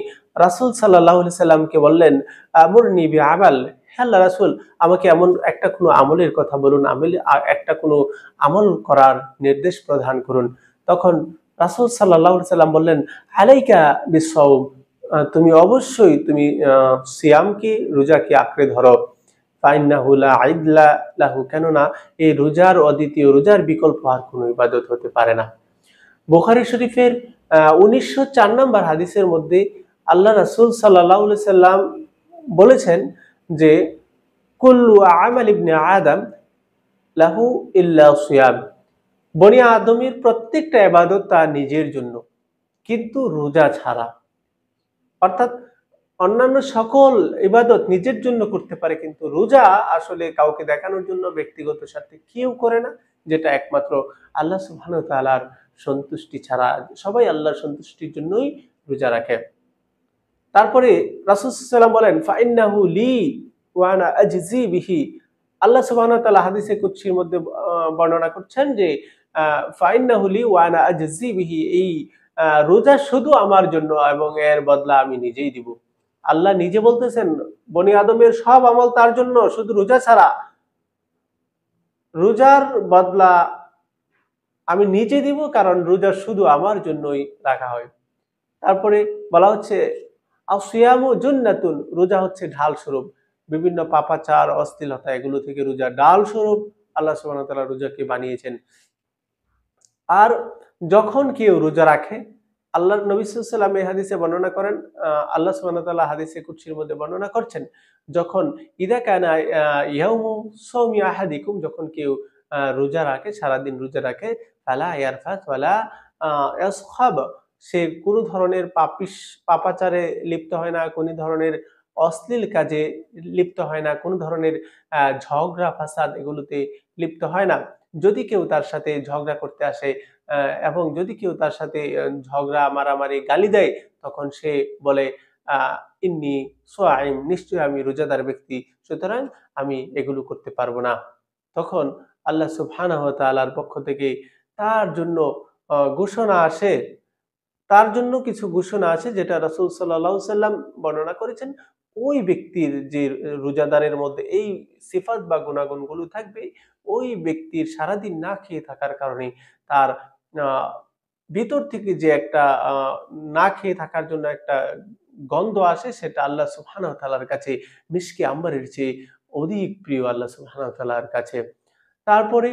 রাসূল সাল্লাল্লাহু আলাইহি সাল্লামকে বললেন, আমুরনি বিআমাল, হে আল্লাহর রাসূল আমাকে এমন একটা কোনো আমলের কথা বলুন, একটা কোনো আমল করার নির্দেশ প্রদান করুন। তখন রাসূল সাল্লাল্লাহু আলাইহি সাল্লাম বললেন, আলাইকা বিসসাওম, তুমি অবশ্যই তুমি সিয়ামকে রোজাকে আঁকড়ে ধরো। ফাইন্নাহু লা আইদলা লাহু, কেননা এই রোজার অদ্বিতীয়, রোজার বিকল্প আর কোনো ইবাদত হতে পারে না। বুখারী শরীফের 1904 নম্বর হাদিসের মধ্যে আল্লাহ রাসূল সাল্লাল্লাহু আলাইহি সাল্লাম বলেছেন যে, কুল্লু আমাল ইবনে আদম লাহু ইল্লা সিয়াম, বনি আদমের প্রত্যেকটা ইবাদত তার নিজের জন্য, কিন্তু রোজা ছাড়া। অর্থাৎ অন্যান্য সকল ইবাদত নিজের জন্য করতে পারে, কিন্তু রোজা আসলে কাউকে দেখানোর জন্য ব্যক্তিগত স্বার্থে কেউ করে না, যেটা একমাত্র আল্লাহ সুবহানাহু ওয়া তাআলার সন্তুষ্টি ছাড়া। সবাই আল্লাহর সন্তুষ্টির জন্যই রোজা রাখে। তারপরে রাসূল সাল্লাল্লাহু আলাইহি ওয়াসাল্লাম বলেন, ফাইন্নাহু লি ওয়া আনা আজজি বিহি। আল্লাহ সুবহানাহু ওয়া তাআলা হাদিসে কুদসির মধ্যে বর্ণনা করছেন যে, ফাইন্নাহু লি ওয়া আনা আজজি বিহি, এই রোজা শুধু আমার জন্য এবং এর বদলা আমি নিজেই দিব। আল্লাহ নিজে বলতেছেন বনি আদমের সব আমল তার জন্য, শুধু রোজা ছাড়া। রোজার বদলা আমি নিজে দিব, কারণ রোজা শুধু আমার জন্যই রাখা হয়। তারপরে বলা হচ্ছে আসিয়ামু জুন্নাতুন, রোজা হচ্ছে ঢাল স্বরূপ বিভিন্ন পাপাচার, অশ্লীলতা, এগুলো থেকে রোজা ঢাল স্বরূপ আল্লাহ সুবহানাহু ওয়া তাআলা রোজাকে বানিয়েছেন। আর যখন কেউ রোজা রাখে, আল্লাহর নবী সাল্লাল্লাহু আলাইহি ওয়াসাল্লাম এই হাদিসে বর্ণনা করেন, আল্লাহ সুবহানাহু ওয়া তাআলা হাদিসে কুদসির মধ্যে বর্ণনা করছেন, যখন ইদা কানা ইয়াউমু সাওমি আহাদিকুম, যখন কেউ রোজা রাখে, সারাদিন রোজা রাখে, ফালা ইয়ারফাত ওয়ালা ইয়াসখাব, সে কোনো ধরনের পাপাচারে লিপ্ত হয় না, কোনো ধরনের অশ্লীল কাজে লিপ্ত হয় না, কোনো ধরনের ঝগড়া ফাসাদ এগুলোতে লিপ্ত হয় না। যদি কেউ তার সাথে ঝগড়া করতে আসে এবং যদি কেউ তার সাথে ঝগড়া, মারামারি, গালি দেয়, তখন সে বলে ইন্নী সাইম, নিশ্চয়ই আমি রোজাদার ব্যক্তি, সুতরাং আমি এগুলো করতে পারবো না। তখন আল্লাহ সুবহানাহু ওয়া তাআলার পক্ষ থেকে তার জন্য ঘোষণা আসে, তার জন্য কিছু ঘোষণা আছে, যেটা রাসূল সাল্লাল্লাহু আলাইহি সাল্লাম বর্ণনা করেছেন। ওই ব্যক্তির যে রোজাদারের মধ্যে এই সিফাত বা গুণাগুণগুলো থাকবে, ওই ব্যক্তির সারাদিন না খেয়ে থাকার কারণে তার ভিতর থেকে যে একটা না খেয়ে থাকার জন্য একটা গন্ধ আসে, সেটা আল্লাহ সুবহানাহু ওয়া তাআলার কাছে মিশকে আম্বরের চেয়ে অধিক প্রিয় আল্লাহ সুবহানাহু ওয়া তাআলার কাছে। তারপরে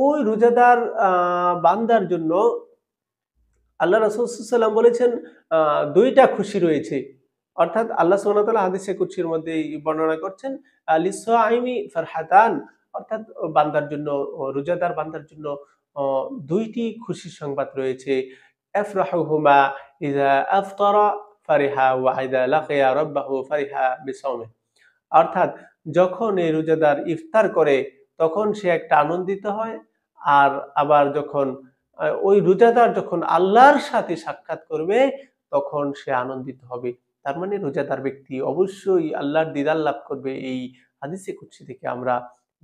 ওই রোজাদার বান্দার জন্য আল্লাহ রাসূল সাল্লাল্লাহু আলাইহি ওয়াসাল্লাম বলেছেন, দুইটা খুশি রয়েছে। অর্থাৎ আল্লাহ সুবহানাহু ওয়া তাআলা হাদিসে কুদসির মধ্যে বর্ণনা করছেন, লিসাইমি ফারহাতান, অর্থাৎ বান্দার জন্য, রোজাদার বান্দার জন্য দুইটি খুশির সংবাদ রয়েছে। আফরাহুহুমা ইযা আফতারা ফারিহা ওয়া ইযা লাকিয়া রাব্বাহু ফারিহা বিসাওমিহি। অর্থাৎ যখন এই রোজাদার ইফতার করে তখন সে একটা আনন্দিত হয়, আর আবার যখন ওই রোজাদার যখন আল্লাহর সাথে সাক্ষাৎ করবে তখন সে আনন্দিত হবে। তার মানে রোজাদার ব্যক্তি অবশ্যই আল্লাহর দিদার লাভ করবে, এই হাদিসে কুদসি থেকে আমরা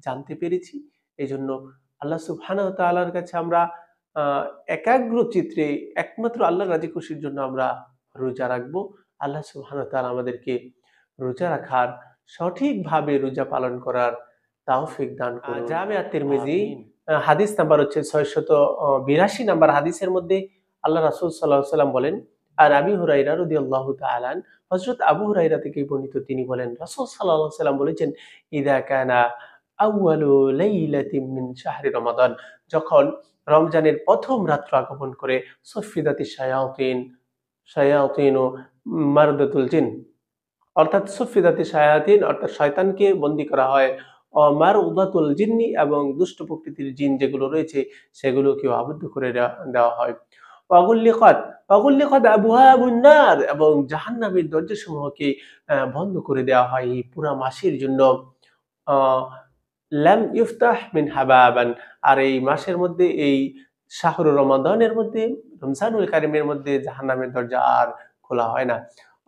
জানতে পেরেছি। এজন্য আল্লাহ সুবহানাহু ওয়া তাআলার কাছে আমরা একাগ্র চিত্রে একমাত্র আল্লাহর রাজি খুশির জন্য আমরা রোজা রাখবো। আল্লাহ সুবহানাহু ওয়া তাআলা আমাদেরকে রোজা রাখার, সঠিকভাবে রোজা পালন করার তাওফিক দান করুন। জামিআত তিরমিজি হাদিস নাম্বার হচ্ছে 682 নাম্বার হাদিসের মধ্যে আল্লাহ রাসূল সাল্লাল্লাহু আলাইহি ওয়াসাল্লাম বলেন, আর আবি হুরায়রা রাদিয়াল্লাহু তাআলা হযরত আবু হুরায়রা থেকে বর্ণিত, তিনি বলেন রাসূল সাল্লাল্লাহু আলাইহি ওয়াসাল্লাম বলেছেন, ইযা কানা আউয়ালু লাইলাতিন মিন শাহরি রমাদান, যখন রমজানের প্রথম রাত্র আগমন করে, সুফিদাতিশ শায়াতিন শায়াতিনু মারদাতুল জিন, অর্থাৎ সুফিদাতিশ শায়াতিন অর্থাৎ শয়তানকে বন্দী করা হয়, মারউদাতুল জিন্নি এবং দুষ্ট প্রকৃতির জিন যেগুলো রয়েছে সেগুলোকেও আবদ্ধ করে দেওয়া হয়। ওয়াগুল্লিকাত ওয়াগুল্লিকাত আবওয়াবুন নার, এবং জাহান্নামের দরজাসমূহকে বন্ধ করে দেওয়া হয় এই পুরা মাসের জন্য। আ লাম ইফতাহ মিনহা বাবান, আর এই মাসের মধ্যে, এই শাহরুর রমাদানের মধ্যে, রমজানুল কারীমের মধ্যে জাহান্নামের দরজা আর খোলা হয় না।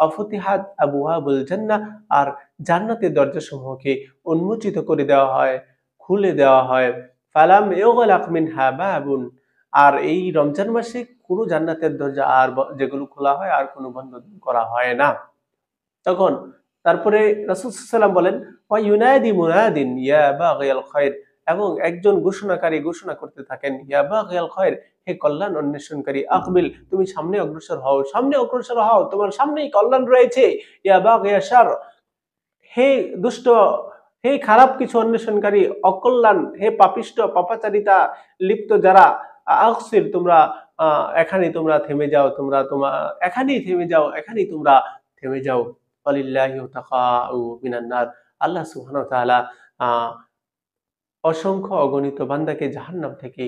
অফতিহাত আবওয়াবুল জান্নাহ, আর জান্নাতের দরজাসমূহকে উন্মোচিত করে দেওয়া হয়, খুলে দেওয়া হয়। ফালাম ইউগলাক মিনহা বাবুন, আর এই রমজান মাসে কোনো জান্নাতের দরজা আর যেগুলো খোলা হয় আর কোনো বন্ধ করা হয় না। তখন তারপরে রাসূল সাল্লাল্লাহু আলাইহি ওয়াসাল্লাম বলেন, ওয়া ইউনাদি মুনাদিন ইয়া বাগিয়াল খায়র, এবং একজন ঘোষণাকারী ঘোষণা করতে থাকেন, ইয়া বাগিয়াল খায়র, হে কল্যাণ অন্বেষণকারী, আকবিল, তুমি সামনে অগ্রসর হও, সামনে অগ্রসর হও, তোমার সামনেই কল্যাণ রয়েছে। ইয়া বাগিয়া শার, হে দুষ্ট, হে খারাপ কিছু অন্বেষণকারী, অকল্যাণ, হে পাপিষ্ট, পাপাচারিতা লিপ্ত যারা, আকসির, তোমরা এখানেই তোমরা থেমে যাও, তোমরা এখানেই থেমে যাও, এখানেই তোমরা থেমে যাও। ওয়ালিল্লাহি তাকাউ মিনান নার, আল্লাহ সুবহানাহু ওয়া তাআলা অসংখ্য অগণিত বান্দাকে জাহান্নাম থেকে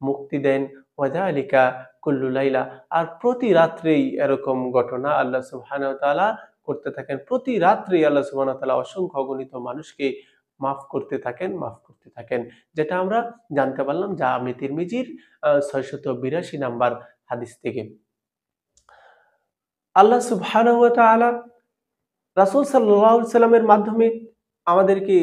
মুক্তি দেন। ওয়াযালিকা কুল্লু লাইলা, আর প্রতি রাত্রেই এরকম ঘটনা আল্লাহ সুবহানাহু ওয়া তাআলা করতে থাকেন। প্রতি রাত্রেই আল্লাহ সুবহানাহু ওয়া তাআলা অসংখ্য অগণিত মানুষকে মাফ করতে থাকেন, মাফ করতে থাকেন। যেটা আমরা জানতে পারলাম জামে তিরমিজির ৬৮২ নাম্বার হাদিস থেকে। আল্লাহ সুবহানাহু ওয়া তাআলা রাসূল সাল্লাল্লাহু আলাইহি সাল্লামের মাধ্যমে আমাদেরকে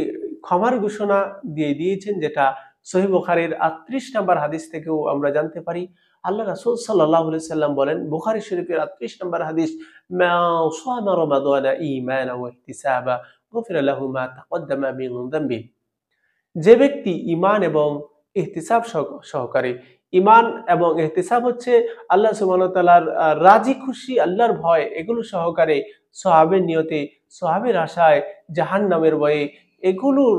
ক্ষমার ঘোষণা দিয়ে দিয়েছেন, যেটা সহিহ বুখারীর ৩৮ নাম্বার হাদিস থেকেও আমরা জানতে পারি। আল্লাহ রাসূল সাল্লাল্লাহু আলাইহি সাল্লাম বলেন, বুখারী শরীফের ৩৮ নাম্বার হাদিস, মা সামা রমাদানা ঈমানান ওয়া ইহতিসাবা গুফিরা লাহু মা তাকদ্দামা মিন যামবি, যে ব্যক্তি ঈমান এবং ইহতিসাব সহকারে, ঈমান এবং ইহতিসাব হচ্ছে আল্লাহ সুবহানাহু ওয়া তাআলার রাজি খুশি, আল্লাহর ভয়, এগুলো সহকারে, সওয়াবের নিয়তে, সওয়াবের আশায়, জাহান্নামের ভয়ে, এগুলোর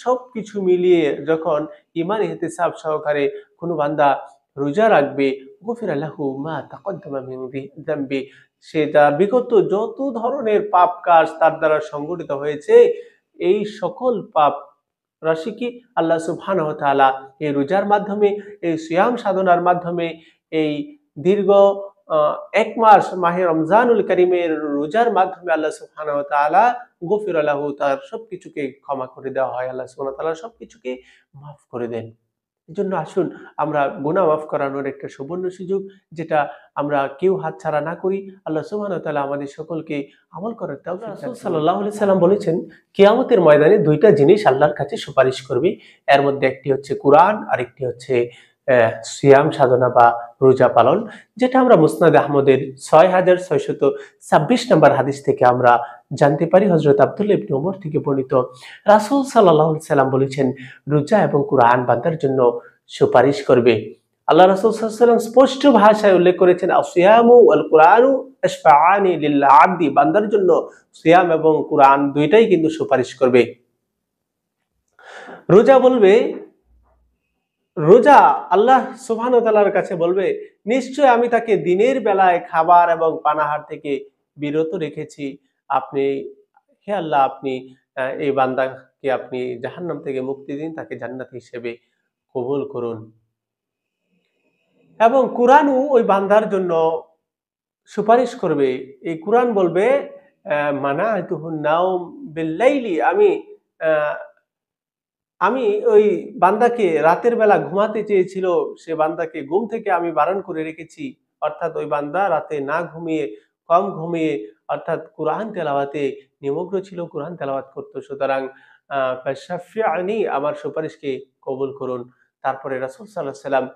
সবকিছু মিলিয়ে যখন ঈমান ইহতিসাব সহকারে কোনো বান্দা রোজা রাখবে, গুফিরা লাহু মা তাকদ্দামা মিন যামবি, সে তার বিগত যত ধরনের পাপ কাজ তার দ্বারা সংগঠিত হয়েছে, এই সকল পাপ রাশিকে আল্লাহ সুবহানাহু ওয়া তাআলা এই রোজার মাধ্যমে, এই সিয়াম সাধনার মাধ্যমে, এই দীর্ঘ ১ মাস মাহে রমজানুল কারীমের রোজার মাধ্যমে আল্লাহ সুবহানাহু ওয়া তাআলা গফির লাহু, তার সবকিছুকে ক্ষমা করে দেওয়া হয়। আল্লাহ সুবহানাহু ওয়া তাআলা সবকিছুকে মাফ করে দেন। এজন্য আসুন আমরা গুনাহ মাফ করানোর একটা সুবর্ণ সুযোগ, যেটা আমরা কেউ হাতছাড়া না করি। আল্লাহ সুবহানাহু ওয়া তাআলা আমাদের সকলকে আমল করার তৌফিক দান করুন। রাসূল সাল্লাল্লাহু আলাইহি সাল্লাম বলেছেন, কিয়ামতের ময়দানে ২টা জিনিস আল্লাহর কাছে সুপারিশ করবে। এর মধ্যে একটি হচ্ছে কুরআন, আরেকটি হচ্ছে সিয়াম সাধনা বা রোজা পালন, যেটা আমরা মুসনাদ আহমদের ৬৬২৬ নম্বর হাদিস থেকে আমরা জানতে পারি। হযরত আব্দুল্লাহ ইবনে ওমর থেকে বর্ণিত, রাসূল সাল্লাল্লাহু আলাইহি সাল্লাম বলেছেন, রোজা এবং কুরআন বান্দার জন্য সুপারিশ করবে। আল্লাহ রাসূল সাল্লাল্লাহু আলাইহি ওয়াসাল্লাম স্পষ্ট ভাষায় উল্লেখ করেছেন, আসিয়ামু ওয়াল কুরআনু ইশফাআনি লিল আবদি, বান্দার জন্য সিয়াম এবং কুরআন দুইটাই কিন্তু সুপারিশ করবে। রোজা বলবে, রোজা আল্লাহ সুবহানাহু ওয়া তাআলার কাছে বলবে, নিশ্চয় আমি তাকে দিনের বেলায় খাবার এবং পানাহার থেকে বিরত রেখেছি। আপনি, হে আল্লাহ, আপনি এই বান্দাকে আপনি জাহান্নাম থেকে মুক্তি দিন, তাকে জান্নাত হিসেবে কবুল করুন। এবং কুরআনও ওই বান্দার জন্য সুপারিশ করবে। এই কুরআন বলবে, মানাতুহুন নাওম বিল লাইলি, আমি ওই বান্দাকে রাতের বেলা ঘুমাতে চেয়েছিল, সে বান্দাকে ঘুম থেকে আমি বারণ করে রেখেছি। অর্থাৎ ওই বান্দা রাতে না ঘুমিয়ে, কম ঘুমিয়ে, অর্থাৎ কুরআন তেলাওয়াতে নিমগ্ন ছিল, কুরআন তেলাওয়াত করত। সুতরাং ফাশাফিআনি, আমার সুপারিশকে কবুল করুন। তারপরে রাসূল সাল্লাল্লাহু আলাইহি ওয়াসাল্লাম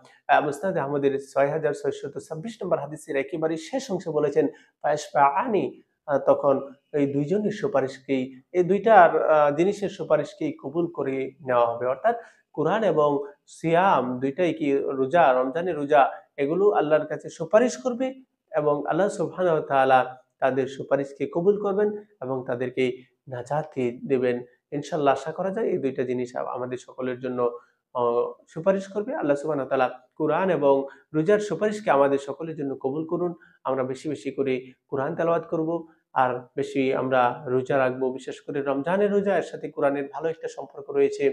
মুসনাদ আহমদের ৬৬২৬ নম্বর হাদিসের একেবারে শেষ অংশে বলেছেন, ফাশফাআনি, তখন এই দুইজনের সুপারিশকেই, এই দুইটার জিনিসের সুপারিশকেই কবুল করে নেওয়া হবে। অর্থাৎ কুরআন এবং সিয়াম দুইটাই কি, রোজা, রমজানের রোজা, এগুলো আল্লাহর কাছে সুপারিশ করবে এবং আল্লাহ সুবহানাহু ওয়া তাআলা তাদের সুপারিশকে কবুল করবেন এবং তাদেরকে নাজাত দেবেন। ইনশাআল্লাহ আশা করা যায় এই দুইটা জিনিস আমাদের সকলের জন্য সুপারিশ করবে। আল্লাহ সুবহানাহু ওয়া তাআলা কুরআন এবং রোজার সুপারিশকে আমাদের সকলের জন্য কবুল করুন। আমরা বেশি বেশি করে কুরআন তেলাওয়াত করব, আর বেশি আমরা রোজা রাখবো। বিশেষ করে রমজানের রোজা, এর সাথে কোরআনের ভালো একটা সম্পর্ক রয়েছে।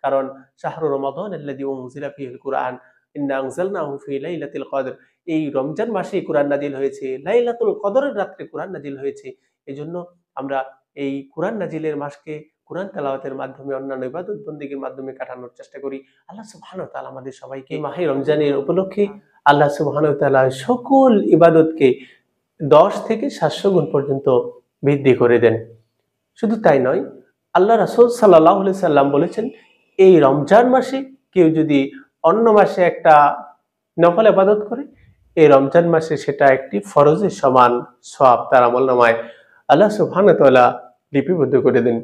কারণ শাহরু রমাদান আল্লাযী উনজিলা ফীহিল কুরআন ইন্না আনজালনাহু ফী লাইলাতিল কদর। এই রমজান মাসেই কোরআন নাজিল হয়েছে, লাইলাতুল কদরের রাত্রে কোরআন নাজিল হয়েছে। এজন্য আমরা এই কোরআন নাজিলের মাসকে কোরআন তেলাওয়াতের মাধ্যমে, অন্যান্য ইবাদত বন্দেগীর মাধ্যমে কাটানোর চেষ্টা করি। আল্লাহ সুবহানাহু ওয়া তাআলা আমাদের সবাইকে মাহে রমজানের উপলক্ষে আল্লাহ সুবহানাহু ওয়া তাআলা সকল ইবাদতকে 10 থেকে 700 গুণ পর্যন্ত বৃদ্ধি করে দেন। শুধু তাই নয়, আল্লাহ রাসূল সাল্লাল্লাহু আলাইহি সাল্লাম বলেছেন, এই রমজান মাসে কেউ যদি অন্য মাসে একটা নফল ইবাদত করে, এই রমজান মাসে সেটা একটি ফরজের সমান সওয়াব তার আমলনামায় আল্লাহ সুবহানাহু ওয়া তাআলা লিপিবদ্ধ করে দেন।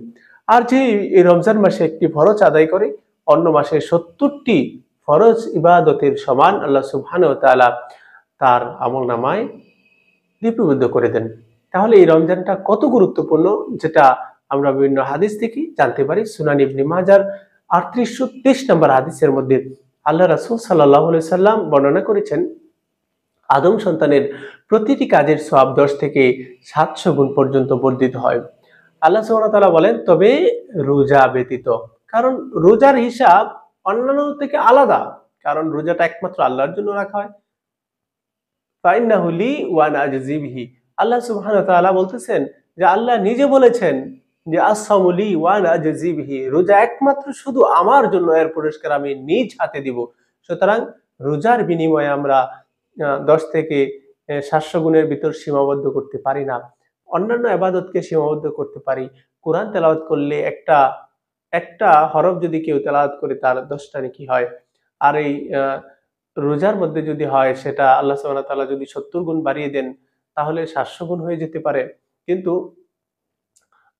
আর যে এই রমজান মাসে একটি ফরজ আদায় করে, অন্য মাসে 70টি ফরজ ইবাদতের সমান আল্লাহ সুবহানাহু ওয়া তাআলা তার আমলনামায় লিপিবদ্ধ করে দেন। তাহলে এই রমজানটা কত গুরুত্বপূর্ণ, যেটা আমরা বিভিন্ন হাদিস থেকে জানতে পারি। সুনান ইবনে মাজার 3823 নম্বর হাদিসের মধ্যে আল্লাহ রাসূল সাল্লাল্লাহু আলাইহি সাল্লাম বর্ণনা করেছেন, আদম সন্তানের প্রতিটি কাজের সওয়াব 10 থেকে 700 গুণ পর্যন্ত বর্ধিত হয়। আল্লাহ সুবহানাহু ওয়া তাআলা বলেন, তবে রোজা ব্যতীত। কারণ রোজার হিসাব অন্যান্য থেকে আলাদা, কারণ রোজাটা একমাত্র আল্লাহর জন্য রাখা হয়। ফাইন্নাহু লি ওয়া আনা আজজি বিহি। আল্লাহ সুবহানাহু ওয়া তাআলা বলতেছেন যে আল্লাহ নিজে বলেছেন যে আস-সাওমু লি ওয়া আনা আজজি বিহি, রোজা একমাত্র শুধু আমার জন্য, এর পুরস্কার আমি নিজ হাতে দিব। সুতরাং রোজার বিনিময়ে আমরা 10 থেকে 700 গুণের ভিতর সীমাবদ্ধ করতে পারি না। অন্যান্য ইবাদতকে সীমাবদ্ধ করতে পারি। কোরআন তেলাওয়াত করলে একটা হরফ যদি কেউ তেলাওয়াত করে তার 10টা নেকি হয়। আর এই রোজার মধ্যে যদি হয়, সেটা আল্লাহ সুবহানাহু ওয়া তাআলা যদি 70 গুণ বাড়িয়ে দেন, তাহলে 700 গুণ হয়ে যেতে পারে। কিন্তু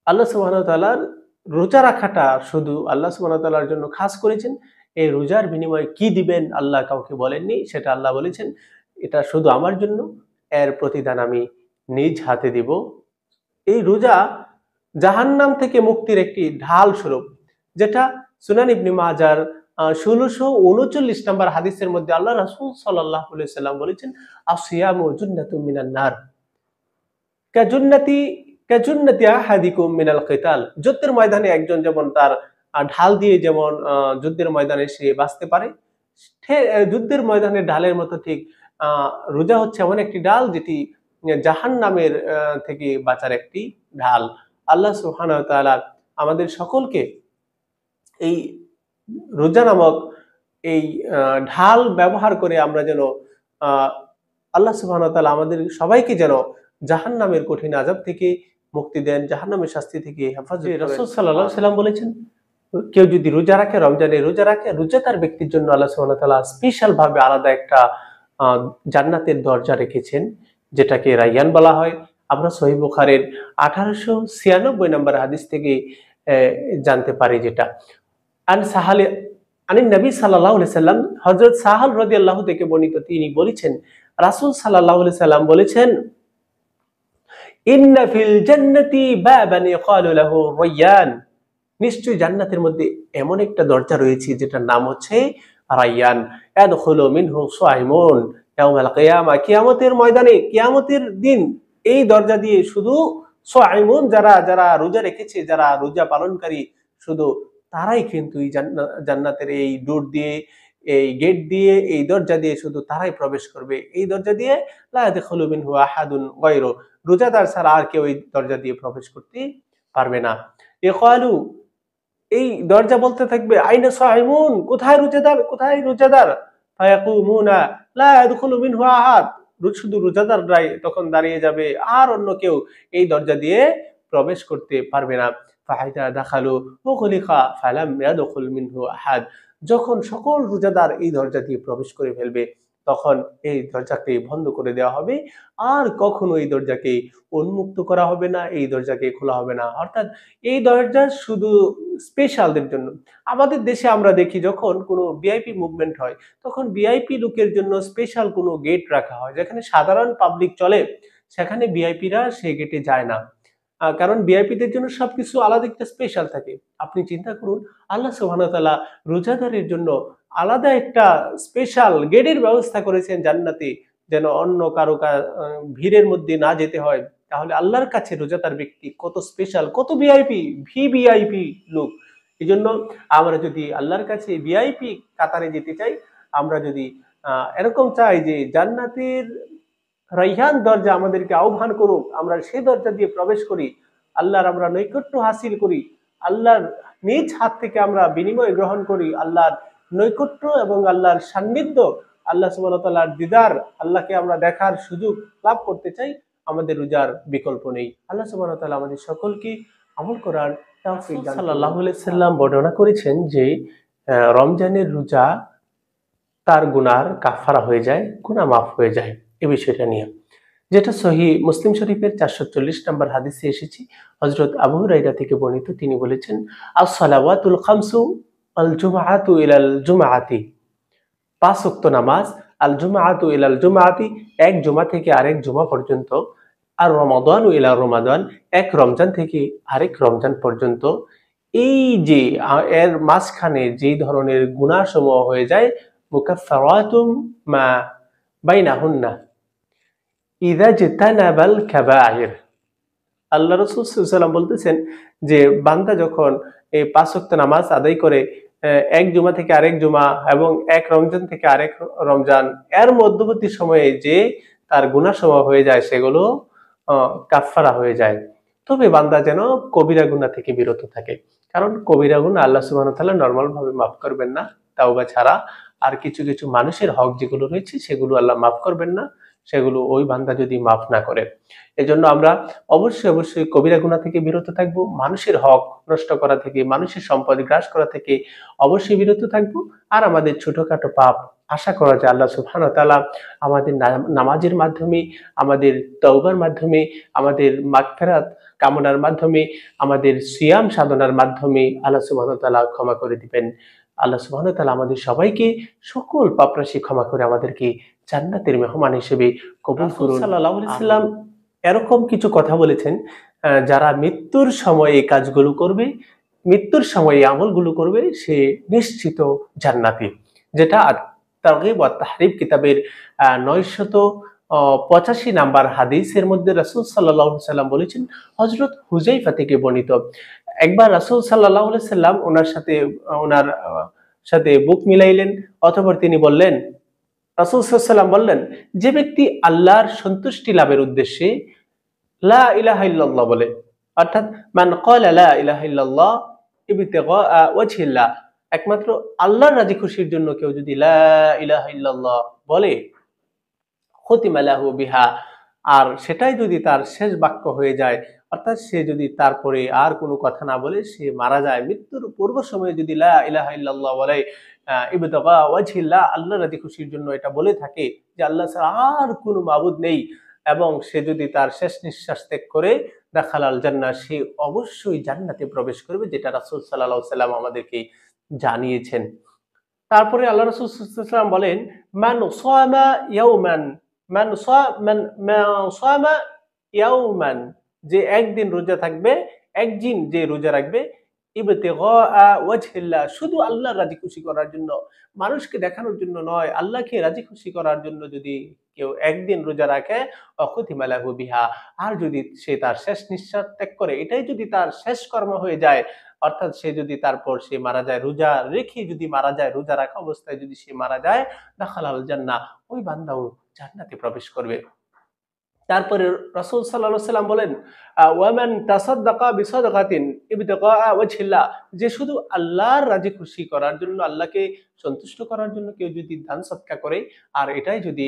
আল্লাহ সুবহানাহু ওয়া তাআলার রোজা রাখাটা শুধু আল্লাহ সুবহানাহু ওয়া তাআলার জন্য খাস করেছেন। এই রোজার বিনিময়ে কি দিবেন আল্লাহ কাউকে বলেননি, সেটা আল্লাহ বলেছেন এটা শুধু আমার জন্য, এর প্রতিদান আমি নিজ হাতে দিব। এই রোজা জাহান্নাম থেকে মুক্তির একটি ঢাল স্বরূপ, যেটা সুনান ইবনে মাজার 1639 নম্বর হাদিসের মধ্যে আল্লাহ রাসূল সাল্লাল্লাহু আলাইহি সাল্লাম বলেছেন, আসিয়ামু জুন্নাতুম মিনান নার কাজুন্নাতি আহাদিকুম মিনাল কিতাল। যুদ্ধের ময়দানে একজন যেমন তার ঢাল দিয়ে যেমন যুদ্ধের ময়দানে সে বাঁচতে পারে, যুদ্ধের ময়দানে ঢালের মতো ঠিক রোজা হচ্ছে এমন একটি ঢাল যেটি জাহান্নামের থেকে বাঁচার একটি ঢাল। আল্লাহ সুবহানাহু ওয়া তাআলা আমাদের সকলকে এই রোজা নামক এই ঢাল ব্যবহার করে আমরা যেন আল্লাহ সুবহানাহু ওয়া তাআলা আমাদের সবাইকে যেন জাহান্নামের কঠিন আযাব থেকে মুক্তি দেন, জাহান্নামের শাস্তি থেকে হেফাজত করেন। রাসূল সাল্লাল্লাহু আলাইহি সাল্লাম বলেছেন, কেউ যদি রোজা রাখে, রমজানে রোজা রাখে, রোজাদার ব্যক্তির জন্য আল্লাহ সুবহানাহু ওয়া তাআলা স্পেশাল ভাবে আলাদা একটা জান্নাতের দরজা রেখেছেন, যেটাকে রায়্যান বলা হয়। আমরা সহিহ বুখারীর 1896 নম্বর হাদিস থেকে জানতে পারি, যেটা আনিন নবী সাল্লাল্লাহু আলাইহি সাল্লাম, হযরত সাহাল রাদিয়াল্লাহু থেকে বর্ণিত, তিনি বলেছেন রাসূল সাল্লাল্লাহু আলাইহি সাল্লাম বলেছেন, ইন্না ফিল জান্নাতি বাবান ইয়াকালু লাহু রায়্যান, নিশ্চয়ই জান্নাতের মধ্যে এমন একটা দরজা রয়েছে যেটার নাম হচ্ছে রায়্যান। ইয়াদখুলু মিনহু সাইমুন ইয়াউমাল কিয়ামা, কিয়ামতের ময়দানে, কিয়ামতের দিন এই দরজা দিয়ে শুধু সাইমুন, যারা রোজা রেখেছে, যারা রোজা পালনকারী, শুধু তারাই কিন্তু এই জান্নাতের এই ডোর দিয়ে, এই গেট দিয়ে, এই দরজা দিয়ে শুধু তারাই প্রবেশ করবে। এই দরজা দিয়ে লা ইয়াদখুলু মিনহু আহাদুন গায়রু, রোজাদার ছাড়া আর কেউ এই দরজা দিয়ে প্রবেশ করতে পারবে না। ইয়াকালু, এই দরজা বলতে থাকবে, আইনা সাইমুন, কোথায় রোজাদার, কোথায় রোজাদার? ফায়াকুমুনা লা ইয়াদখুলু মিনহু আহাদ, শুধু রোজাদাররাই তখন দাঁড়িয়ে যাবে, আর অন্য কেউ এই দরজা দিয়ে প্রবেশ করতে পারবে না। ফাইদা দাখালু ওয়াগলিকা ফালাম ইয়াদখুল মিনহু আহাদ, যখন সকল রোজাদার এই দরজা দিয়ে প্রবেশ করে ফেলবে, তখন এই দরজাকে বন্ধ করে দেওয়া হবে, আর কখনো এই দরজাকে উন্মুক্ত করা হবে না, এই দরজাকে খোলা হবে না। অর্থাৎ এই দরজা শুধু স্পেশালদের জন্য। আমাদের দেশে আমরা দেখি যখন কোনো ভিআইপি মুভমেন্ট হয়, তখন ভিআইপি লোকের জন্য স্পেশাল কোনো গেট রাখা হয়, যেখানে সাধারণ পাবলিক চলে, সেখানে ভিআইপিরা সেই গেটে যায় না। কারণ ভিআইপিদের জন্য সবকিছু আলাদা একটা স্পেশাল থাকে। আপনি চিন্তা করুন, আল্লাহ সুবহানাহু ওয়া তাআলা রোজাদারের জন্য আলাদা একটা স্পেশাল গেটের ব্যবস্থা করেছেন জান্নাতে, যেন অন্য কারো ভিড়ের মধ্যে না যেতে হয়। তাহলে আল্লাহর কাছে রোজাদার ব্যক্তি কত স্পেশাল, কত ভিআইপি, ভিভিআইপি লোক। এই জন্য আমরা যদি আল্লাহর কাছে ভিআইপি কাতারে যেতে চাই, আমরা যদি এরকম চাই যে জান্নাতের রাইহান দরজা আমাদেরকে আহ্বান করুক, আমরা সেই দরজা দিয়ে প্রবেশ করি, আল্লাহর আমরা নৈকট্য হাসিল করি, আল্লাহর নিজ হাত থেকে আমরা বিনিময় গ্রহণ করি, আল্লাহর নৈকট্য এবং আল্লাহর সান্নিধ্য, আল্লাহ সুবহানাহু ওয়া তাআলার দিদার, আল্লাহকে আমরা দেখার সুযোগ লাভ করতে চাই, আমাদের রোজার বিকল্প নেই। আল্লাহ সুবহানাহু ওয়া তাআলা আমাদের সকলকে আমল করার তৌফিক দান করুন। সাল্লাল্লাহু আলাইহি সাল্লাম বর্ণনা করেছেন যে রমজানের রোজা তার গুনার কাফারা হয়ে যায়, গুনাহ মাফ হয়ে যায়। এই বিষয়টা নিয়ে যেটা সহিহ মুসলিম শরীফের 440 নম্বর হাদিসে এসেছে, হযরত আবু হুরায়রা থেকে বর্ণিত, তিনি বলেছেন, আস-সালাওয়াতুল খামসু আল জুমআতু ইলাল জুমআতি, পাঁচ ওয়াক্ত নামাজ, আল জুমআতু ইলাল জুমআতি, এক জুমা থেকে আরেক জুমা পর্যন্ত, আর রমাদানু ইলা রমাদান, এক রমজান থেকে আরেক রমজান পর্যন্ত। এই যে এর মাঝখানে যে ধরনের গুনাহ সমূহ হয়ে যায়, মুকাফফারাতুম মা বাইনাহুন্না ইযা জিতানাবাল কাবাইর। আল্লাহ রাসূল সাল্লাল্লাহু আলাইহি ওয়াসাল্লাম বলতেছেন যে বান্দা যখন এই পাঁচ ওয়াক্ত নামাজ আদায় করে, এক জুমা থেকে আরেক জুমা এবং এক রমজান থেকে আরেক রমজান, এর মধ্যবর্তী সময়ে যে তার গুনাহ সমূহ হয়ে যায়, সেগুলো কাফফারা হয়ে যায়। তবে বান্দা যেন কবিরা গুনাহ থেকে বিরত থাকে, কারণ কবিরা গুনাহ আল্লাহ সুবহানাহু ওয়া তাআলা নরমাল ভাবে মাফ করবেন না, তাওবা ছাড়া। আর কিছু কিছু মানুষের হক যেগুলো রয়েছে, সেগুলো আল্লাহ মাফ করবেন না, সেগুলো ওই বান্দা যদি মাফ না করে। এজন্য আমরা অবশ্যই অবশ্যই কবিরা গুনাহ থেকে বিরত থাকব, মানুষের হক নষ্ট করা থেকে, মানুষের সম্পদ গ্রাস করা থেকে অবশ্যই বিরত থাকব। আর আমাদের ছোটখাটো পাপ আশা করা যায় আল্লাহ সুবহানাহু ওয়া তাআলা আমাদের নামাজের মাধ্যমে, আমাদের তওবার মাধ্যমে, আমাদের মাগফিরাত কামনার মাধ্যমে, আমাদের সিয়াম সাধনার মাধ্যমে আল্লাহ সুবহানাহু ওয়া তাআলা ক্ষমা করে দিবেন। আল্লাহ সুবহানাহু ওয়া তাআলা আমাদের সবাইকে সকল পাপরাশি ক্ষমা করে আমাদেরকে জান্নাতের মেহমান হিসেবে কবুল করুন। সাল্লাল্লাহু আলাইহি ওয়াসাল্লাম এরকম কিছু কথা বলেছেন, যারা মৃত্যুর সময় এই কাজগুলো করবে, মৃত্যুর সময় এই আমলগুলো করবে, সে নিশ্চিত জান্নাতি। যেটা তারগীব ওয়াত তাহরিব কিতাবের 985 নাম্বার হাদিসের মধ্যে রাসূল সাল্লাল্লাহু আলাইহি ওয়াসাল্লাম বলেছেন, হযরত হুযায়ফা থেকে বর্ণিত, একবার রাসূল সাল্লাল্লাহু আলাইহি ওয়াসাল্লাম ওনার সাথে বুক মিলাইলেন, অতঃপর তিনি বললেন, রাসূল সাল্লাল্লাহু আলাইহি ওয়াসাল্লাম বললেন, যে ব্যক্তি আল্লাহর সন্তুষ্টি লাভের উদ্দেশ্যে লা ইলাহা ইল্লাল্লাহ বলে, অর্থাৎ মান ক্বালা লা ইলাহা ইল্লাল্লাহ ইবতিগা ওয়াজহিল্লাহ, একমাত্র আল্লাহর রাজি খুশির জন্য কেউ যদি লা ইলাহা ইল্লাল্লাহ বলে, খুতিমা লাহু বিহা, আর সেটাই যদি তার শেষ বাক্য হয়ে যায়, অর্থাৎ সে যদি তারপরে আর কোনো কথা না বলে সে মারা যায়, মৃত্যুর পূর্ব সময়ে যদি লা ইলাহা ইল্লাল্লাহ বলে, ইবতিগা ওয়াজহিল্লাহ, আল্লাহর রাজি খুশির জন্য এটা বলে থাকে যে আল্লাহ ছাড়া আর কোনো মাবুদ নেই, এবং সে যদি তার শেষ নিঃশ্বাস ত্যাগ করে, দাখালাল জান্নাহ, সে অবশ্যই জান্নাতে প্রবেশ করবে, যেটা রাসূল সাল্লাল্লাহু আলাইহি ওয়াসাল্লাম আমাদেরকে জানিয়েছেন। তারপরে আল্লাহ রাসূল সাল্লাল্লাহু আলাইহি ওয়াসাল্লাম বলেন, মান সামা ইয়াওমান, মান সামা ইয়াওমান, যে একদিন রোজা থাকবে, একদিন যে রোজা রাখবে, ইবতিগা ওয়াজহিল্লাহ, শুধু আল্লাহর রাজি খুশি করার জন্য, মানুষকে দেখানোর জন্য নয়, আল্লাহকে রাজি খুশি করার জন্য যদি কেউ একদিন রোজা রাখে, খুতিমা লাহু বিহা, আর যদি সে তার শেষ নিঃশ্বাস ত্যাগ করে, এটাই যদি তার শেষ কর্ম হয়ে যায়, অর্থাৎ সে যদি তারপর সে মারা যায়, রোজা রেখে যদি মারা যায়, রোজা রাখা অবস্থায় যদি সে মারা যায়, দাখালাল জান্নাহ, ওই বান্দাও জান্নাতে প্রবেশ করবে। তারপরে রাসূল সাল্লাল্লাহু আলাইহি ওয়াসাল্লাম বলেন, ওয়ামান তাসাদদাকা বিসাদাকাতিন ইবতিগা ওয়াজহিল্লাহ, যে শুধু আল্লাহর রাজি খুশি করার জন্য, আল্লাহকে সন্তুষ্ট করার জন্য কেউ যদি দান সদকা করে, আর এটাই যদি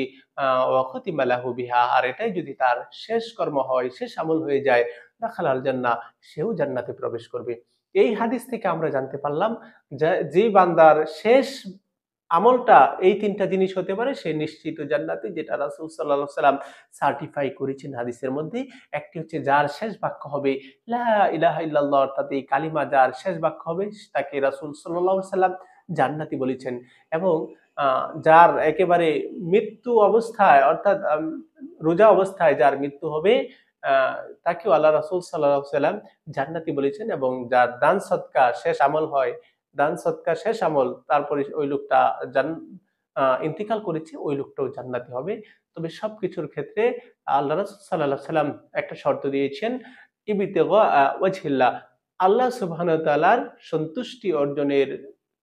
ওয়া খুতিমা লাহু বিহা, আর এটাই যদি তার শেষ কর্ম হয়, শেষ আমল হয়ে যায়, দাখালাল জান্নাহ, সেও জান্নাতে প্রবেশ করবে। এই হাদিস থেকে আমরা জানতে পারলাম যে বান্দার শেষ আমলটা এই তিনটা জিনিস হতে পারে, সে নিশ্চিত জান্নাতে, যেটা রাসূল সাল্লাল্লাহু আলাইহি ওয়াসাল্লাম সার্টিফাই করেছেন হাদিসের মধ্যে। একটি হচ্ছে যার শেষ বাক্য হবে লা ইলাহা ইল্লাল্লাহ, অর্থাৎ এই কালিমা যার শেষ বাক্য হবে তাকে রাসূল সাল্লাল্লাহু আলাইহি ওয়াসাল্লাম জান্নাতি বলেছেন। এবং যার একেবারে মৃত্যু অবস্থায়, অর্থাৎ রোজা অবস্থায় যার মৃত্যু হবে, তাকেও আল্লাহ রাসূল সাল্লাল্লাহু আলাইহি ওয়াসাল্লাম জান্নাতি বলেছেন। এবং যার দান সদকা শেষ আমল হয়, দান সদকা শেষ আমল, তারপরে ওই লোকটা ইন্তিকাল করেছে, ওই লোকটাও জান্নাতি হবে। তবে সবকিছুর ক্ষেত্রে আল্লাহ রাসূল সাল্লাল্লাহু আলাইহি ওয়াসাল্লাম একটা শর্ত দিয়েছেন, ইবতিগা ওয়াজহিল্লাহ, আল্লাহ সুবহানাহু ওয়া তাআলার সন্তুষ্টি অর্জনের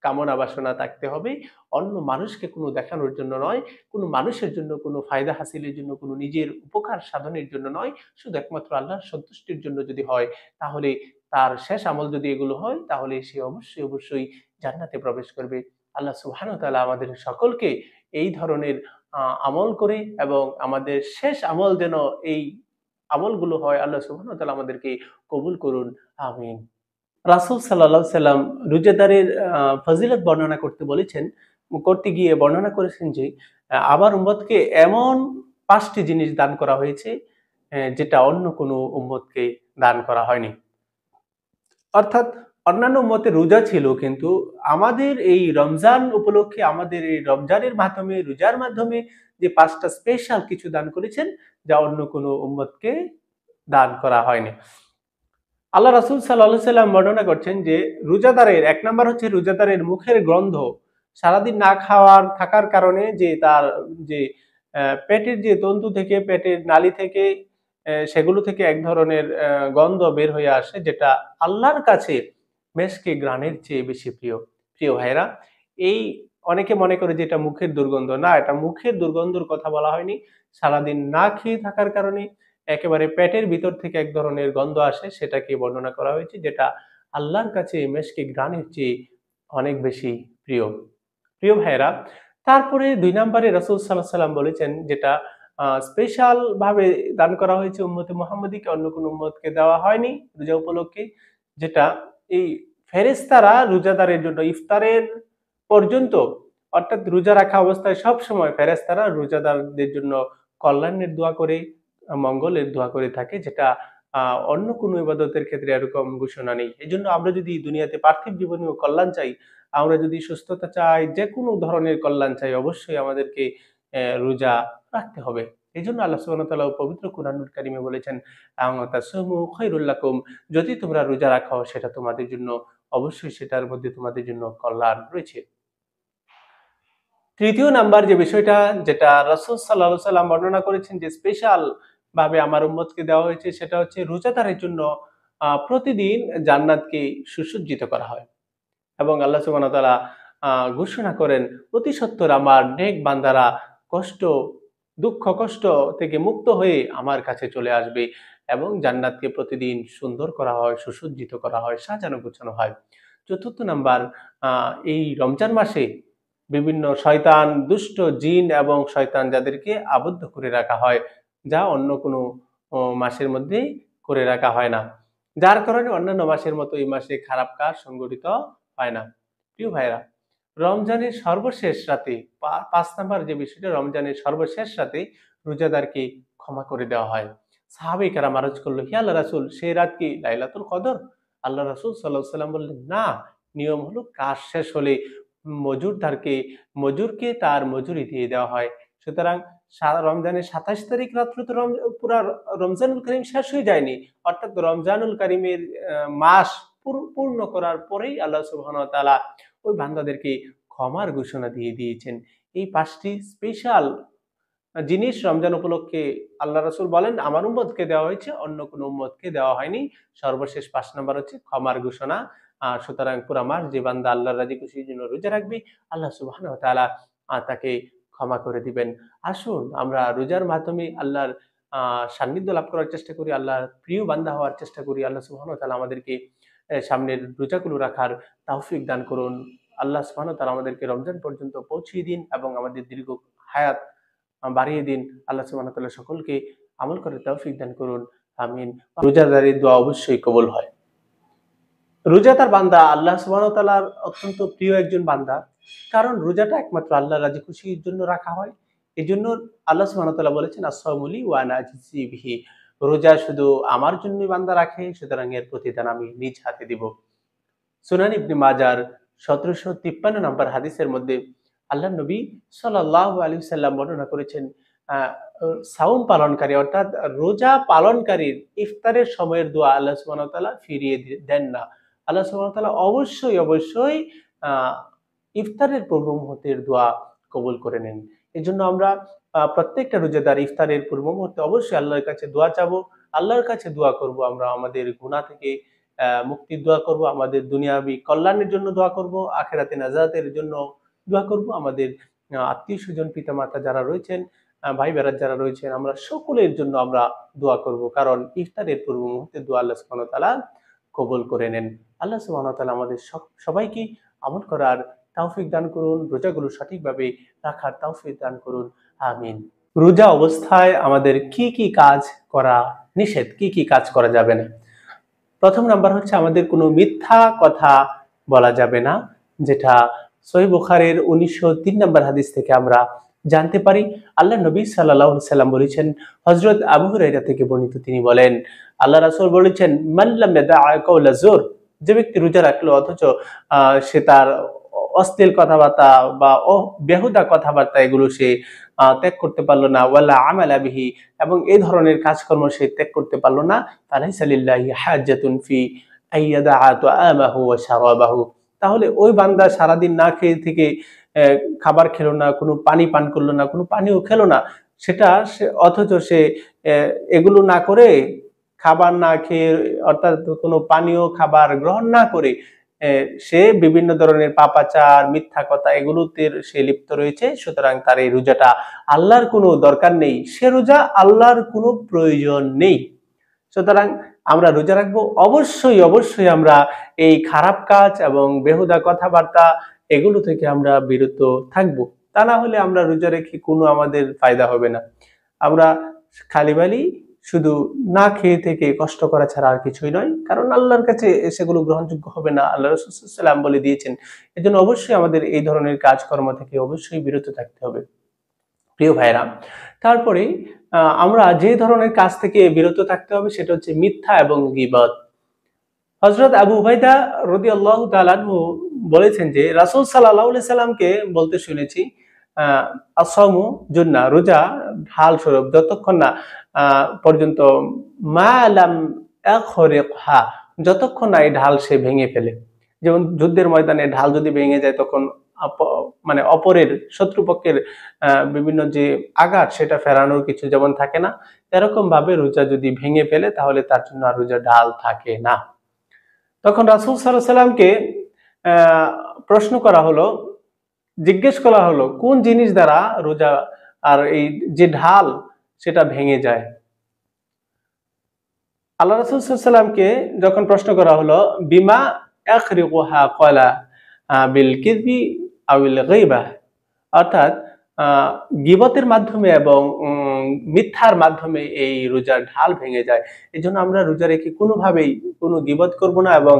কামনা বাসনা থাকতে হবে। অন্য মানুষকে কোনো দেখানোর জন্য নয়, কোনো মানুষের জন্য কোনো ফায়দা হাসিলের জন্য, কোনো নিজের উপকার সাধনের জন্য নয়, শুধু একমাত্র আল্লাহর সন্তুষ্টির জন্য যদি হয়, তাহলে তার শেষ আমল যদি এগুলো হয়, তাহলে সে অবশ্যই জান্নাতে প্রবেশ করবে। আল্লাহ সুবহানাহু ওয়া তাআলা আমাদের সকলকে এই ধরনের আমল করে, এবং আমাদের শেষ আমল যেন এই আমলগুলো হয়, আল্লাহ সুবহানাহু ওয়া তাআলা আমাদেরকে কবুল করুন। আমিন। রাসূল সাল্লাল্লাহু আলাইহি সাল্লাম রোজাদারের ফজিলত বর্ণনা করতে গিয়ে বর্ণনা করেছেন যে, আমার উম্মতকে এমন ৫ টি জিনিস দান করা হয়েছে, যেটা অন্য কোনো উম্মতকে দান করা হয়নি। অর্থাৎ অন্যান্য উম্মতের রোজা ছিল, কিন্তু আমাদের এই রমজান উপলক্ষে, আমাদের এই রমজানের মাধ্যমে, রোজার মাধ্যমে যে ৫ টা স্পেশাল কিছু দান করেছেন, যা অন্য কোনো উম্মতকে দান করা হয়নি। আল্লাহ রাসূল সাল্লাল্লাহু আলাইহি সাল্লাম বর্ণনা করছেন যে, রোজাদারের ১ নাম্বার হচ্ছে রোজাদারের মুখের গন্ধ। সারাদিন না খাওয়ার থাকার কারণে যে তার যে পেটের যে তন্তু থেকে, পেটের নালী থেকে, সেগুলো থেকে এক ধরনের গন্ধ বের হয়ে আসে, যেটা আল্লাহর কাছে মেশকে ঘ্রাণের চেয়ে বেশি প্রিয়। প্রিয় ভাইয়েরা, এই অনেকে মনে করে যে এটা মুখের দুর্গন্ধ। না, এটা মুখের দুর্গন্ধর কথা বলা হয়নি। সারাদিন না খেয়ে থাকার কারণে একেবারে পেটের ভিতর থেকে এক ধরনের গন্ধ আসে, সেটাকে বর্ণনা করা হয়েছে, যেটা আল্লাহর কাছে মেশকে ঘ্রাণের চেয়ে অনেক বেশি প্রিয়। প্রিয় ভাইয়েরা, তারপরে ২ নম্বরে রাসূল সাল্লাল্লাহু আলাইহি সাল্লাম বলেছেন, যেটা স্পেশাল ভাবে দান করা হয়েছে উম্মতে মুহাম্মাদীকে, অন্য কোনো উম্মতকে দেওয়া হয়নি রোজা উপলক্ষে, যেটা এই ফেরেশতারা রোজাদারের জন্য ইফতারের পর্যন্ত, অর্থাৎ রোজা রাখা অবস্থায় সবসময় ফেরেশতারা রোজাদারদের জন্য কল্যাণের দোয়া করে, মঙ্গলের দোয়া করে থাকে, যেটা অন্য কোনো ইবাদতের ক্ষেত্রে এরকম ঘোষণা নেই। এজন্য আমরা যদি দুনিয়াতে পার্থিব জীবনেও কল্যাণ চাই, আমরা যদি সুস্থতা চাই, যেকোনো ধরনের কল্যাণ চাই, অবশ্যই আমাদেরকে রোজা রাখতে হবে। এজন্য আল্লাহ সুবহানাহু ওয়া তাআলা পবিত্র কুরআনুল কারীমে বলেছেন, তাসুমু খায়রুল লাকুম, যদি তোমরা রোজা রাখো সেটা তোমাদের জন্য, অবশ্যই সেটার মধ্যে তোমাদের জন্য কল্যাণ রয়েছে। তৃতীয় নাম্বার যে বিষয়টা, যেটা রাসূল সাল্লাল্লাহু আলাইহি সাল্লাম বর্ণনা করেছেন যে স্পেশাল ভাবে আমার উম্মতকে দেওয়া হয়েছে, সেটা হচ্ছে রোজাদারের জন্য প্রতিদিন জান্নাতকে সুসজ্জিত করা হয়। এবং আল্লাহ সুবহানাহু ওয়া তাআলা ঘোষণা করেন, অতি সত্বর আমার নেক বান্দারা কষ্ট, দুঃখ কষ্ট থেকে মুক্ত হয়ে আমার কাছে চলে আসবে, এবং জান্নাতকে প্রতিদিন সুন্দর করা হয়, সুসজ্জিত করা হয়, সাজানো গোছানো হয়। চতুর্থ নাম্বার, এই রমজান মাসে বিভিন্ন শয়তান, দুষ্ট জিন এবং শয়তান যাদেরকে আবদ্ধ করে রাখা হয়, যা অন্য কোনো মাসের মধ্যে করে রাখা হয় না। যার কারণে অন্যান্য মাসের মতো এই মাসে খারাপ কাজ সংঘটিত হয় না। প্রিয় ভাইয়েরা, রমজানের সর্বশেষ রাতে ৫ নাম্বার যে বিষয়টা, রমজানের সর্বশেষ রাতে রোজাদারকে ক্ষমা করে দেওয়া হয়। সাহাবায়ে কেরাম আরজ করল, হে আল্লাহ রাসূল, সেই রাত কি লাইলাতুল কদর? আল্লাহ রাসূল সাল্লাল্লাহু আলাইহি সাল্লাম বললেন, না, নিয়ম হলো কাজ শেষ হলে মজুরকে তার মজুরি দিয়ে দেওয়া হয়। সুতরাং রমজানের ২৭ তারিখ রাত্রে তো পুরা রমজানুল কারীম শেষ হয়ে যায়নি। অর্থাৎ রমজানুল কারীমের মাস পূর্ণ করার পরেই আল্লাহ সুবহানাহু ওয়া তাআলা ওই বান্দাদেরকে ক্ষমার ঘোষণা দিয়ে দিয়েছেন। এই ৫ টি স্পেশাল জিনিস রমজান উপলক্ষে আল্লাহ রাসূল বলেন, আমার উম্মতকে দেওয়া হয়েছে, অন্য কোনো উম্মতকে দেওয়া হয়নি। সর্বশেষ ৫ নাম্বার হচ্ছে ক্ষমার ঘোষণা। সুতরাং পুরা মাস যে বান্দা আল্লাহর রাজি খুশির জন্য রোজা রাখবে, আল্লাহ সুবহানাহু ওয়া তাআলা তাকে ক্ষমা করে দিবেন। আসুন আমরা রোজার মাধ্যমে আল্লাহর সান্নিধ্য লাভ করার চেষ্টা করি, আল্লাহর প্রিয় বান্দা হওয়ার চেষ্টা করি। আল্লাহ সুবহানাহু ওয়া তাআলা আমাদেরকে সামনের রোজাগুলো রাখার তৌফিক দান করুন। আল্লাহ সুবহানাহু ওয়া তাআলা আমাদেরকে রমজান পর্যন্ত পৌঁছিয়ে দিন, এবং আমাদের দীর্ঘ হায়াত বাড়িয়ে দিন। আল্লাহ সুবহানাহু ওয়া তাআলা সকলকে আমল করার তৌফিক দান করুন। আমিন। রোজাদারের দোয়া অবশ্যই কবুল হয়। রোজাদার বান্দা আল্লাহ সুবহানাহু ওয়া তাআলার অত্যন্ত প্রিয় একজন বান্দা। কারণ রোজাটা একমাত্র আল্লাহ রাজি খুশির জন্য রাখা হয়। এই জন্য আল্লাহ সুবহানাহু ওয়া তাআলা বলেছেন, আস-সাওমু লি ওয়া আনা আজজি বিহি। রোজা শুধু আমার জন্যই বান্দা রাখে, সুতরাং এর প্রতিদান আমি নিজ হাতে দিব। সুনান ইবনে মাজার ১৭৫৩ নম্বর হাদিসের মধ্যে আল্লাহর নবী সাল্লাল্লাহু আলাইহি ওয়াসাল্লাম বর্ণনা করেছেন, আ ও সাওম পালনকারী অর্থাৎ রোজা পালনকারীর ইফতারের সময়ের দোয়া আল্লাহ সুবহানাহু ওয়া তাআলা ফিরিয়ে দেন না। আল্লাহ সুবহানাহু ওয়া তাআলা অবশ্যই আ ইফতারের পূর্ব মুহূর্তের দোয়া কবুল করে নেন। এজন্য আমরা প্রত্যেকটা রোজাদার ইফতারের পূর্ব মুহূর্তে অবশ্যই আল্লাহর কাছে দোয়া চাবো। আল্লাহর কাছে দোয়া করব, আমরা আমাদের গুনাহ থেকে মুক্তির দোয়া করব, আমাদের দুনিয়াবি কল্যাণের জন্য দোয়া করব, আখিরাতে নাজাতের জন্য দোয়া করব। আমাদের আত্মীয়-স্বজন, পিতা-মাতা যারা রয়েছেন, ভাই-বেরাত যারা রয়েছেন, আমরা সকলের জন্য আমরা দোয়া করব। কারণ ইফতারের পূর্ব মুহূর্তে দোয়া আল্লাহ সুবহানাহু ওয়া তাআলা কবুল করে নেন। আল্লাহ সুবহানাহু ওয়া তাআলা আমাদের সবাইকে আমল করার তৌফিক দান করুন, রোজাগুলো সঠিকভাবে রাখার তৌফিক দান করুন। আমিন। রোজা অবস্থায় আমাদের কি কি কাজ করা নিষেধ, কি কি কাজ করা যাবে না? প্রথম নাম্বার হচ্ছে আমাদের কোনো মিথ্যা কথা বলা যাবে না, যেটা সহিহ বুখারীর ১৯০৩ নম্বর হাদিস থেকে আমরা জানতে পারি। আল্লাহর নবী সাল্লাল্লাহু আলাইহি সাল্লাম বলেছেন, হযরত আবু হুরায়রা থেকে বর্ণিত, তিনি বলেন, আল্লাহ রাসূল বলেছেন, মান লাম ইয়াদা কাওলা যুর, যে ব্যক্তি রোজা রাখলো অথচ সে তার অশ্লীল কথাবার্তা বা বেহুদা কথাবার্তা এগুলো সে ত্যাগ করতে পারলো না, ওয়ালা আমালা বিহি, এবং এই ধরনের কাজকর্ম সে ত্যাগ করতে পারলো না, ফালাইসা লিল্লাহি হাজ্জাতুন ফি আইয়াদা তাআমাহু ওয়া শারাবাহু, তাহলে ওই বান্দা সারাদিন না খেয়ে থেকে খাবার খেলো না, কোনো পানি পান করলো না, কোনো পানিও খেলো না, সেটা সে অথচ সে এগুলো না করে, খাবার না খেয়ে অর্থাৎ কোনো পানীয় খাবার গ্রহণ না করে সে বিভিন্ন ধরনের পাপাচার, মিথ্যা কথা এগুলোতে সে লিপ্ত রয়েছে। সুতরাং তার এই রোজাটা আল্লাহর কোনো দরকার নেই, সে রোজা আল্লাহর কোনো প্রয়োজন নেই। সুতরাং আমরা রোজা রাখবো, অবশ্যই আমরা এই খারাপ কাজ এবং বেহুদা কথাবার্তা এগুলো থেকে আমরা বিরত থাকবো। তা না হলে আমরা রোজা রেখে কোনো আমাদের ফায়দা হবে না। আমরা খালিবালি শুধু না খেয়ে থেকে কষ্ট করা ছাড়া আর কিছুই নয়। কারণ আল্লাহর কাছে সেগুলো গ্রহণযোগ্য হবে না। আল্লাহ রাসূল সাল্লাল্লাহু আলাইহি ওয়াসাল্লাম বলে দিয়েছেন। এজন্য অবশ্যই আমাদের এই ধরনের কাজকর্ম থেকে অবশ্যই বিরত থাকতে হবে। প্রিয় ভাইরা, তারপরে আমরা যে ধরনের কাজ থেকে বিরত থাকতে হবে সেটা হচ্ছে মিথ্যা এবং গীবত। হযরত আবু উবাইদা রাদিয়াল্লাহু তাআলা আনহু বলেছেন যে রাসূল সাল্লাল্লাহু আলাইহি সাল্লামকে বলতে শুনেছি, আস-সাওমু জুন্নাহ, রোজা ঢাল স্বরূপ, যতক্ষণ না পর্যন্ত মা লাম আখরিকহা, যতক্ষণ না এই ঢাল সে ভেঙে ফেলে। যেমন যুদ্ধের ময়দানে ঢাল যদি ভেঙে যায় তখন মানে অপরের শত্রুপক্ষের বিভিন্ন যে আঘাত সেটা ফেরানোর কিছু যেমন থাকে না, এরকম ভাবে রোজা যদি ভেঙে ফেলে তাহলে তার জন্য আর রোজা ঢাল থাকে না। তখন রাসূল সাল্লাল্লাহু আলাইহি সাল্লামকে প্রশ্ন করা হলো, জিজ্ঞেস করা হলো, কোন জিনিস দ্বারা রোজা আর এই যে ঢাল সেটা ভেঙে যায়? আল্লাহ রাসূল সাল্লাল্লাহু আলাইহি সাল্লামকে যখন প্রশ্ন করা হলো, বিমা আখরিকুহা ক্বালা বিল কিযবি আউল গায়বা, অর্থাৎ গীবতের মাধ্যমে এবং মিথ্যার মাধ্যমে এই রোজার ঢাল ভেঙে যায়। এজন্য আমরা রোজা রেখে কোনোভাবেই কোনো গীবত করব না এবং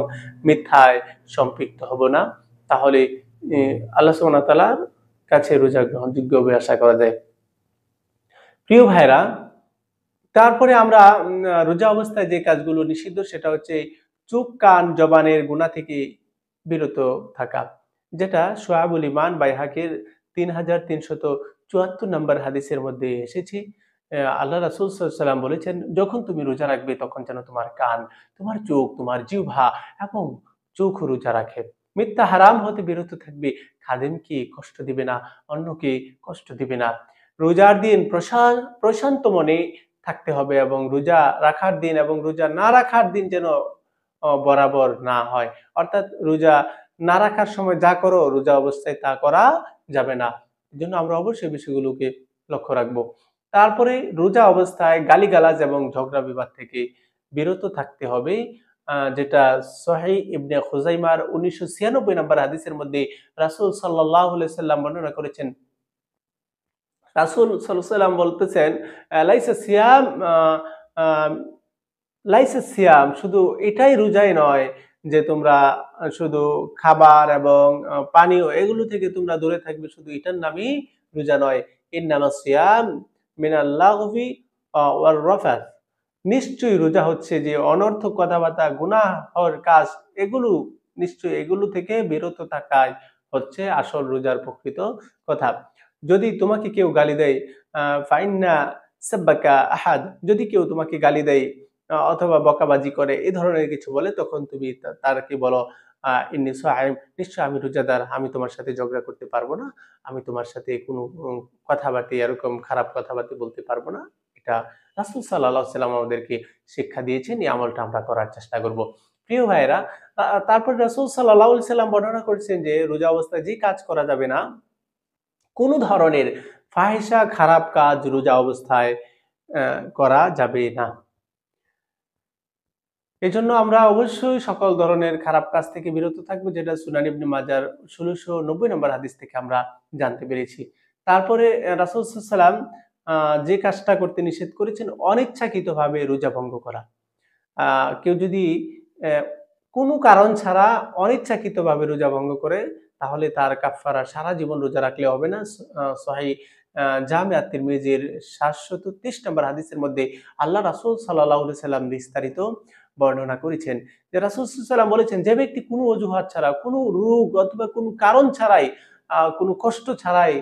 মিথ্যায় সম্পৃক্ত হব না। তাহলে আল্লাহ সুবহানাহু ওয়া তাআলার কাছে রোজা গ্রহণযোগ্য হবে আশা করা যায়। প্রিয় ভাইরা, তারপরে আমরা রোজা অবস্থায় যে কাজগুলো নিষিদ্ধ সেটা হচ্ছে চোখ, কান, জবানের গুনাহ থেকে বিরত থাকা, যেটা শুআবুল ঈমান বাইহাকির ৩৩৭৪ নম্বর হাদিসের মধ্যে এসেছে। আল্লাহ রাসূল সাল্লাল্লাহু আলাইহি ওয়াসাল্লাম বলেছেন, যখন তুমি রোজা রাখবে তখন যেন তোমার কান, তোমার চোখ, তোমার জিহ্বা এবং চোখ রোজা রাখে। মিথ্যা হারাম হতে বিরত থাকবে, খাদেমকে কষ্ট দিবে না, অন্যকে কষ্ট দিবে না। রোজার দিন প্রশান্ত মনে থাকতে হবে এবং রোজা রাখার দিন এবং রোজা না রাখার দিন যেন বরাবর না হয়। অর্থাৎ রোজা না রাখার সময় যা করো রোজা অবস্থায় তা করা যাবে না। এজন্য আমরা অবশ্যই বিষয়গুলোকে লক্ষ্য রাখবো। তারপরে রোজা অবস্থায় গালিগালাজ এবং ঝগড়া বিবাদ থেকে বিরত থাকতে হবে, যেটা সহিহ ইবনে খুজাইমার ১৯৯৬ নম্বর হাদিসের মধ্যে রাসূল সাল্লাল্লাহু আলাইহি সাল্লাম বর্ণনা করেছেন। রাসূল সাল্লাল্লাহু আলাইহি সাল্লাম বলতেছেন, লাইসা সিয়াম লাইসা সিয়াম, শুধু এটাই রোজাই নয়, যে তোমরা শুধু খাবার এবং পানীয় এগুলো থেকে তোমরা দূরে থাকবে, শুধু এটার নামই রোজা নয়। ইন্নামাস সিয়াম মিনাল লাগবি ওয়ার রাফাথ, নিশ্চয়ই রোজা হচ্ছে যে অনর্থক কথাবার্তা, গুনাহর কাজ, এগুলো নিশ্চয়ই এগুলো থেকে বিরত থাকাই হচ্ছে আসল রোজার প্রকৃত কথা। যদি তোমাকে কেউ গালি দেয়, ফাইন্না সাব্বাকা আহাদ, যদি কেউ তোমাকে গালি দেয় অথবা বকাবাজি করে, এই ধরনের কিছু বলে, তখন তুমি তার কি বলো, ইন্নী সাইম, নিশ্চয় আমি রোজাদার, আমি তোমার সাথে ঝগড়া করতে পারবো না, আমি তোমার সাথে কোনো কথাবার্তা এরকম খারাপ কথাবার্তা বলতে পারবো না। এটা রাসূল সাল্লাল্লাহু আলাইহি সাল্লাম আমাদেরকে শিক্ষা দিয়েছেন, এই আমলটা আমরা করার চেষ্টা করব। প্রিয় ভাইয়েরা, তারপর রাসূল সাল্লাল্লাহু আলাইহি সাল্লাম বর্ণনা করেছেন যে রোজা অবস্থায় যে কাজ করা যাবে না, কোনো ধরনের ফাহিশা খারাপ কাজ রোজা অবস্থায় করা যাবে না। এজন্য আমরা অবশ্যই সকল ধরনের খারাপ কাজ থেকে বিরত থাকবো, যেটা সুনান ইবনে মাজার ১৬৯০ নম্বর হাদিস থেকে আমরা জানতে পেরেছি। তারপরে রাসূল সাল্লাল্লাহু আলাইহি ওয়াসাল্লাম যে কাজটা করতে নিষেধ করেছেন, অনিচ্ছাকৃতভাবে রোজা ভঙ্গ করা। কেউ যদি কোনো কারণ ছাড়া অনিচ্ছাকৃতভাবে রোজা ভঙ্গ করে, তাহলে তার কাফফারা সারা জীবন রোজা রাখলে হবে না। সহিহ জামে আত-তিরমিজির ৭৩৩ নম্বর হাদিসের মধ্যে আল্লাহ রাসূল সাল্লাল্লাহু আলাইহি ওয়াসাল্লাম বিস্তারিত বর্ণনা করেছেন যে রাসূল সাল্লাল্লাহু আলাইহি ওয়াসাল্লাম বলেছেন, যে ব্যক্তি কোনো অজুহাত ছাড়া, কোনো রোগ অথবা কোনো কারণ ছাড়াই, কোনো কষ্ট ছাড়াই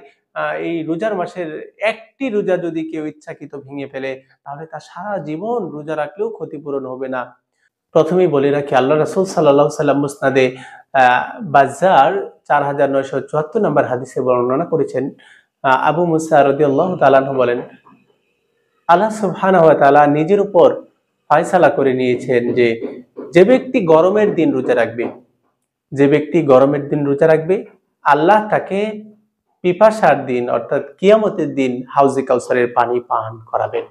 এই রোজার মাসের একটি রোজা যদি কেউ ইচ্ছাকৃত ভেঙে ফেলে, তাহলে তার সারা জীবন রোজা রাখলেও ক্ষতিপূরণ হবে না। প্রথমেই বলে রাখি, আল্লাহ রাসূল সাল্লাল্লাহু আলাইহি ওয়াসাল্লাম মুসনাদে বাজ্জার ৪৯৭৪ নম্বর হাদিসে বর্ণনা করেছেন, আবু মুসা রাদিয়াল্লাহু তাআলা আনহু বলেন, আল্লাহ সুবহানাহু ওয়া তাআলা নিজের উপর ফয়সালা করে নিয়েছেন যে যে ব্যক্তি গরমের দিন রোজা রাখবে, যে ব্যক্তি গরমের দিন রোজা রাখবে, আল্লাহ তাকে পিপাসার দিন অর্থাৎ কিয়ামতের দিন হাউজে কাউসারের পানি পান করাবেন।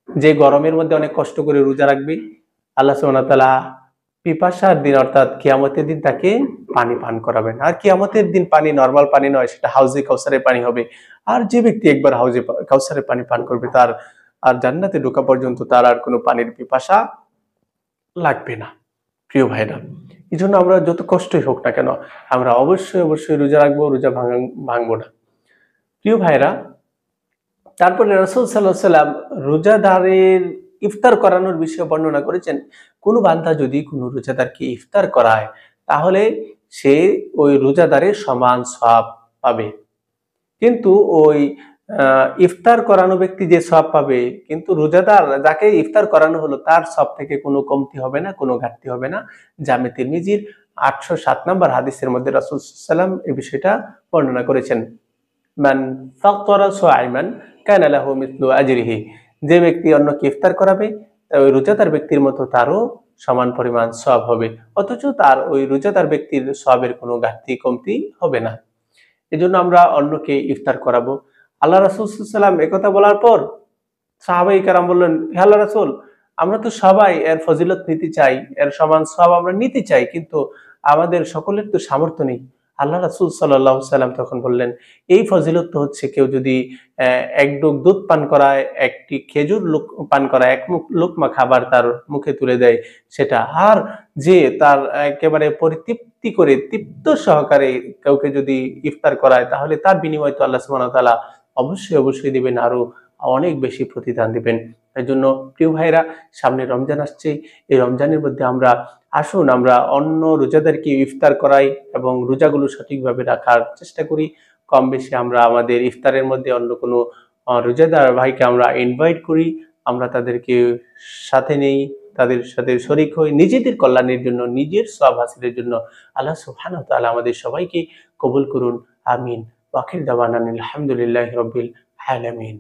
যে গরমের মধ্যে অনেক কষ্ট করে রোজা রাখবে, আল্লাহ সুবহানাহু ওয়া তাআলা পিপাসার দিন অর্থাৎ কিয়ামতের দিন তাকে পানি পান করাবেন। আর কিয়ামতের দিন পানি নরমাল পানি নয়, সেটা হাউজে কাউসারের পানি হবে। আর যে ব্যক্তি একবার হাউজে কাউসারের পানি পান করবে, তার আর জান্নাতে ঢোকা পর্যন্ত তার আর কোনো পানির পিপাসা লাগবে না। প্রিয় ভাইরা, এই জন্য আমরা যত কষ্টই হোক না কেন, আমরা অবশ্যই রোজা রাখবো, রোজা ভাঙবো না। প্রিয় ভাইরা, তারপরে রাসূল সাল্লাল্লাহু আলাইহি ওয়াসাল্লাম রোজাদারের ইফতার করানোর বিষয়ে বর্ণনা করেছেন। কোনো বান্দা যদি কোনো রোজাদারকে ইফতার করায়, তাহলে সে ওই রোজাদারের সমান সওয়াব পাবে। কিন্তু ওই ইফতার করানো ব্যক্তি যে সওয়াব পাবে, কিন্তু রোজাদার যাকে ইফতার করানো হলো তার সওয়াব থেকে কোনো কমতি হবে না, কোনো ঘাটতি হবে না। জামে তিরমিজির ৮০৭ নম্বর হাদিসের মধ্যে রাসূল সাল্লাল্লাহু আলাইহি ওয়াসাল্লাম এই বিষয়টা বর্ণনা করেছেন। মান ফাত্তারা সাইমান কানা লাহু মিসলু আজরিহি, যে ব্যক্তি অন্যকে ইফতার করাবে, ওই রোজাদার ব্যক্তির মতো তারও সমান পরিমাণ সওয়াব হবে, অথচ তার ওই রোজাদার ব্যক্তির সওয়াবের কোনো ঘাটতি কমতি হবে না। এজন্য আমরা অন্যকে ইফতার করাবো। আল্লাহ রাসূল সাল্লাল্লাহু আলাইহি ওয়াসাল্লাম একথা বলার পর সাহাবায়ে কেরাম বললেন, হে আল্লাহর রাসূল, আমরা তো সবাই এর ফজিলত নিতে চাই, এর সমান সওয়াব আমরা নিতে চাই, কিন্তু আমাদের সকলের তো সামর্থ্য নেই। আল্লাহ রাসূল সাল্লাল্লাহু আলাইহি ওয়াসাল্লাম তখন বললেন, এই ফজিলত তো হচ্ছে কেউ যদি এক ডুক দুধ পান করায়, একটি খেজুর পান করায়, এক লোকমা খাবার তার মুখে তুলে দেয় সেটা, আর যে তার একেবারে পরিতৃপ্তি করে তৃপ্ত সহকারে কাউকে যদি ইফতার করায়, তাহলে তার বিনিময় তো আল্লাহ সুবহানাহু ওয়া তাআলা অবশ্যই দিবেন, আরো অনেক বেশি প্রতিদান দিবেন। এজন্য প্রিয় ভাইরা, সামনে রমজান আসছে, এই রমজানের মধ্যে আসুন আমরা অন্য রোজাদারকে ইফতার করাই এবং রোজাগুলো সঠিকভাবে রাখার চেষ্টা করি। কম বেশি আমরা আমাদের ইফতারের মধ্যে অন্য কোনো রোজাদার ভাইকে আমরা ইনভাইট করি, আমরা তাদেরকে সাথে নেই, তাদের সাথে শরীক হই, নিজেদের কল্যাণের জন্য, নিজের সওয়াব হাসিলের জন্য। আল্লাহ সুবহানাহু ওয়া তাআলা আমাদের সবাইকে কবুল করুন। আমিন। ওয়া আখির দাওয়ানা আলহামদুলিল্লাহি রাব্বিল আলামিন।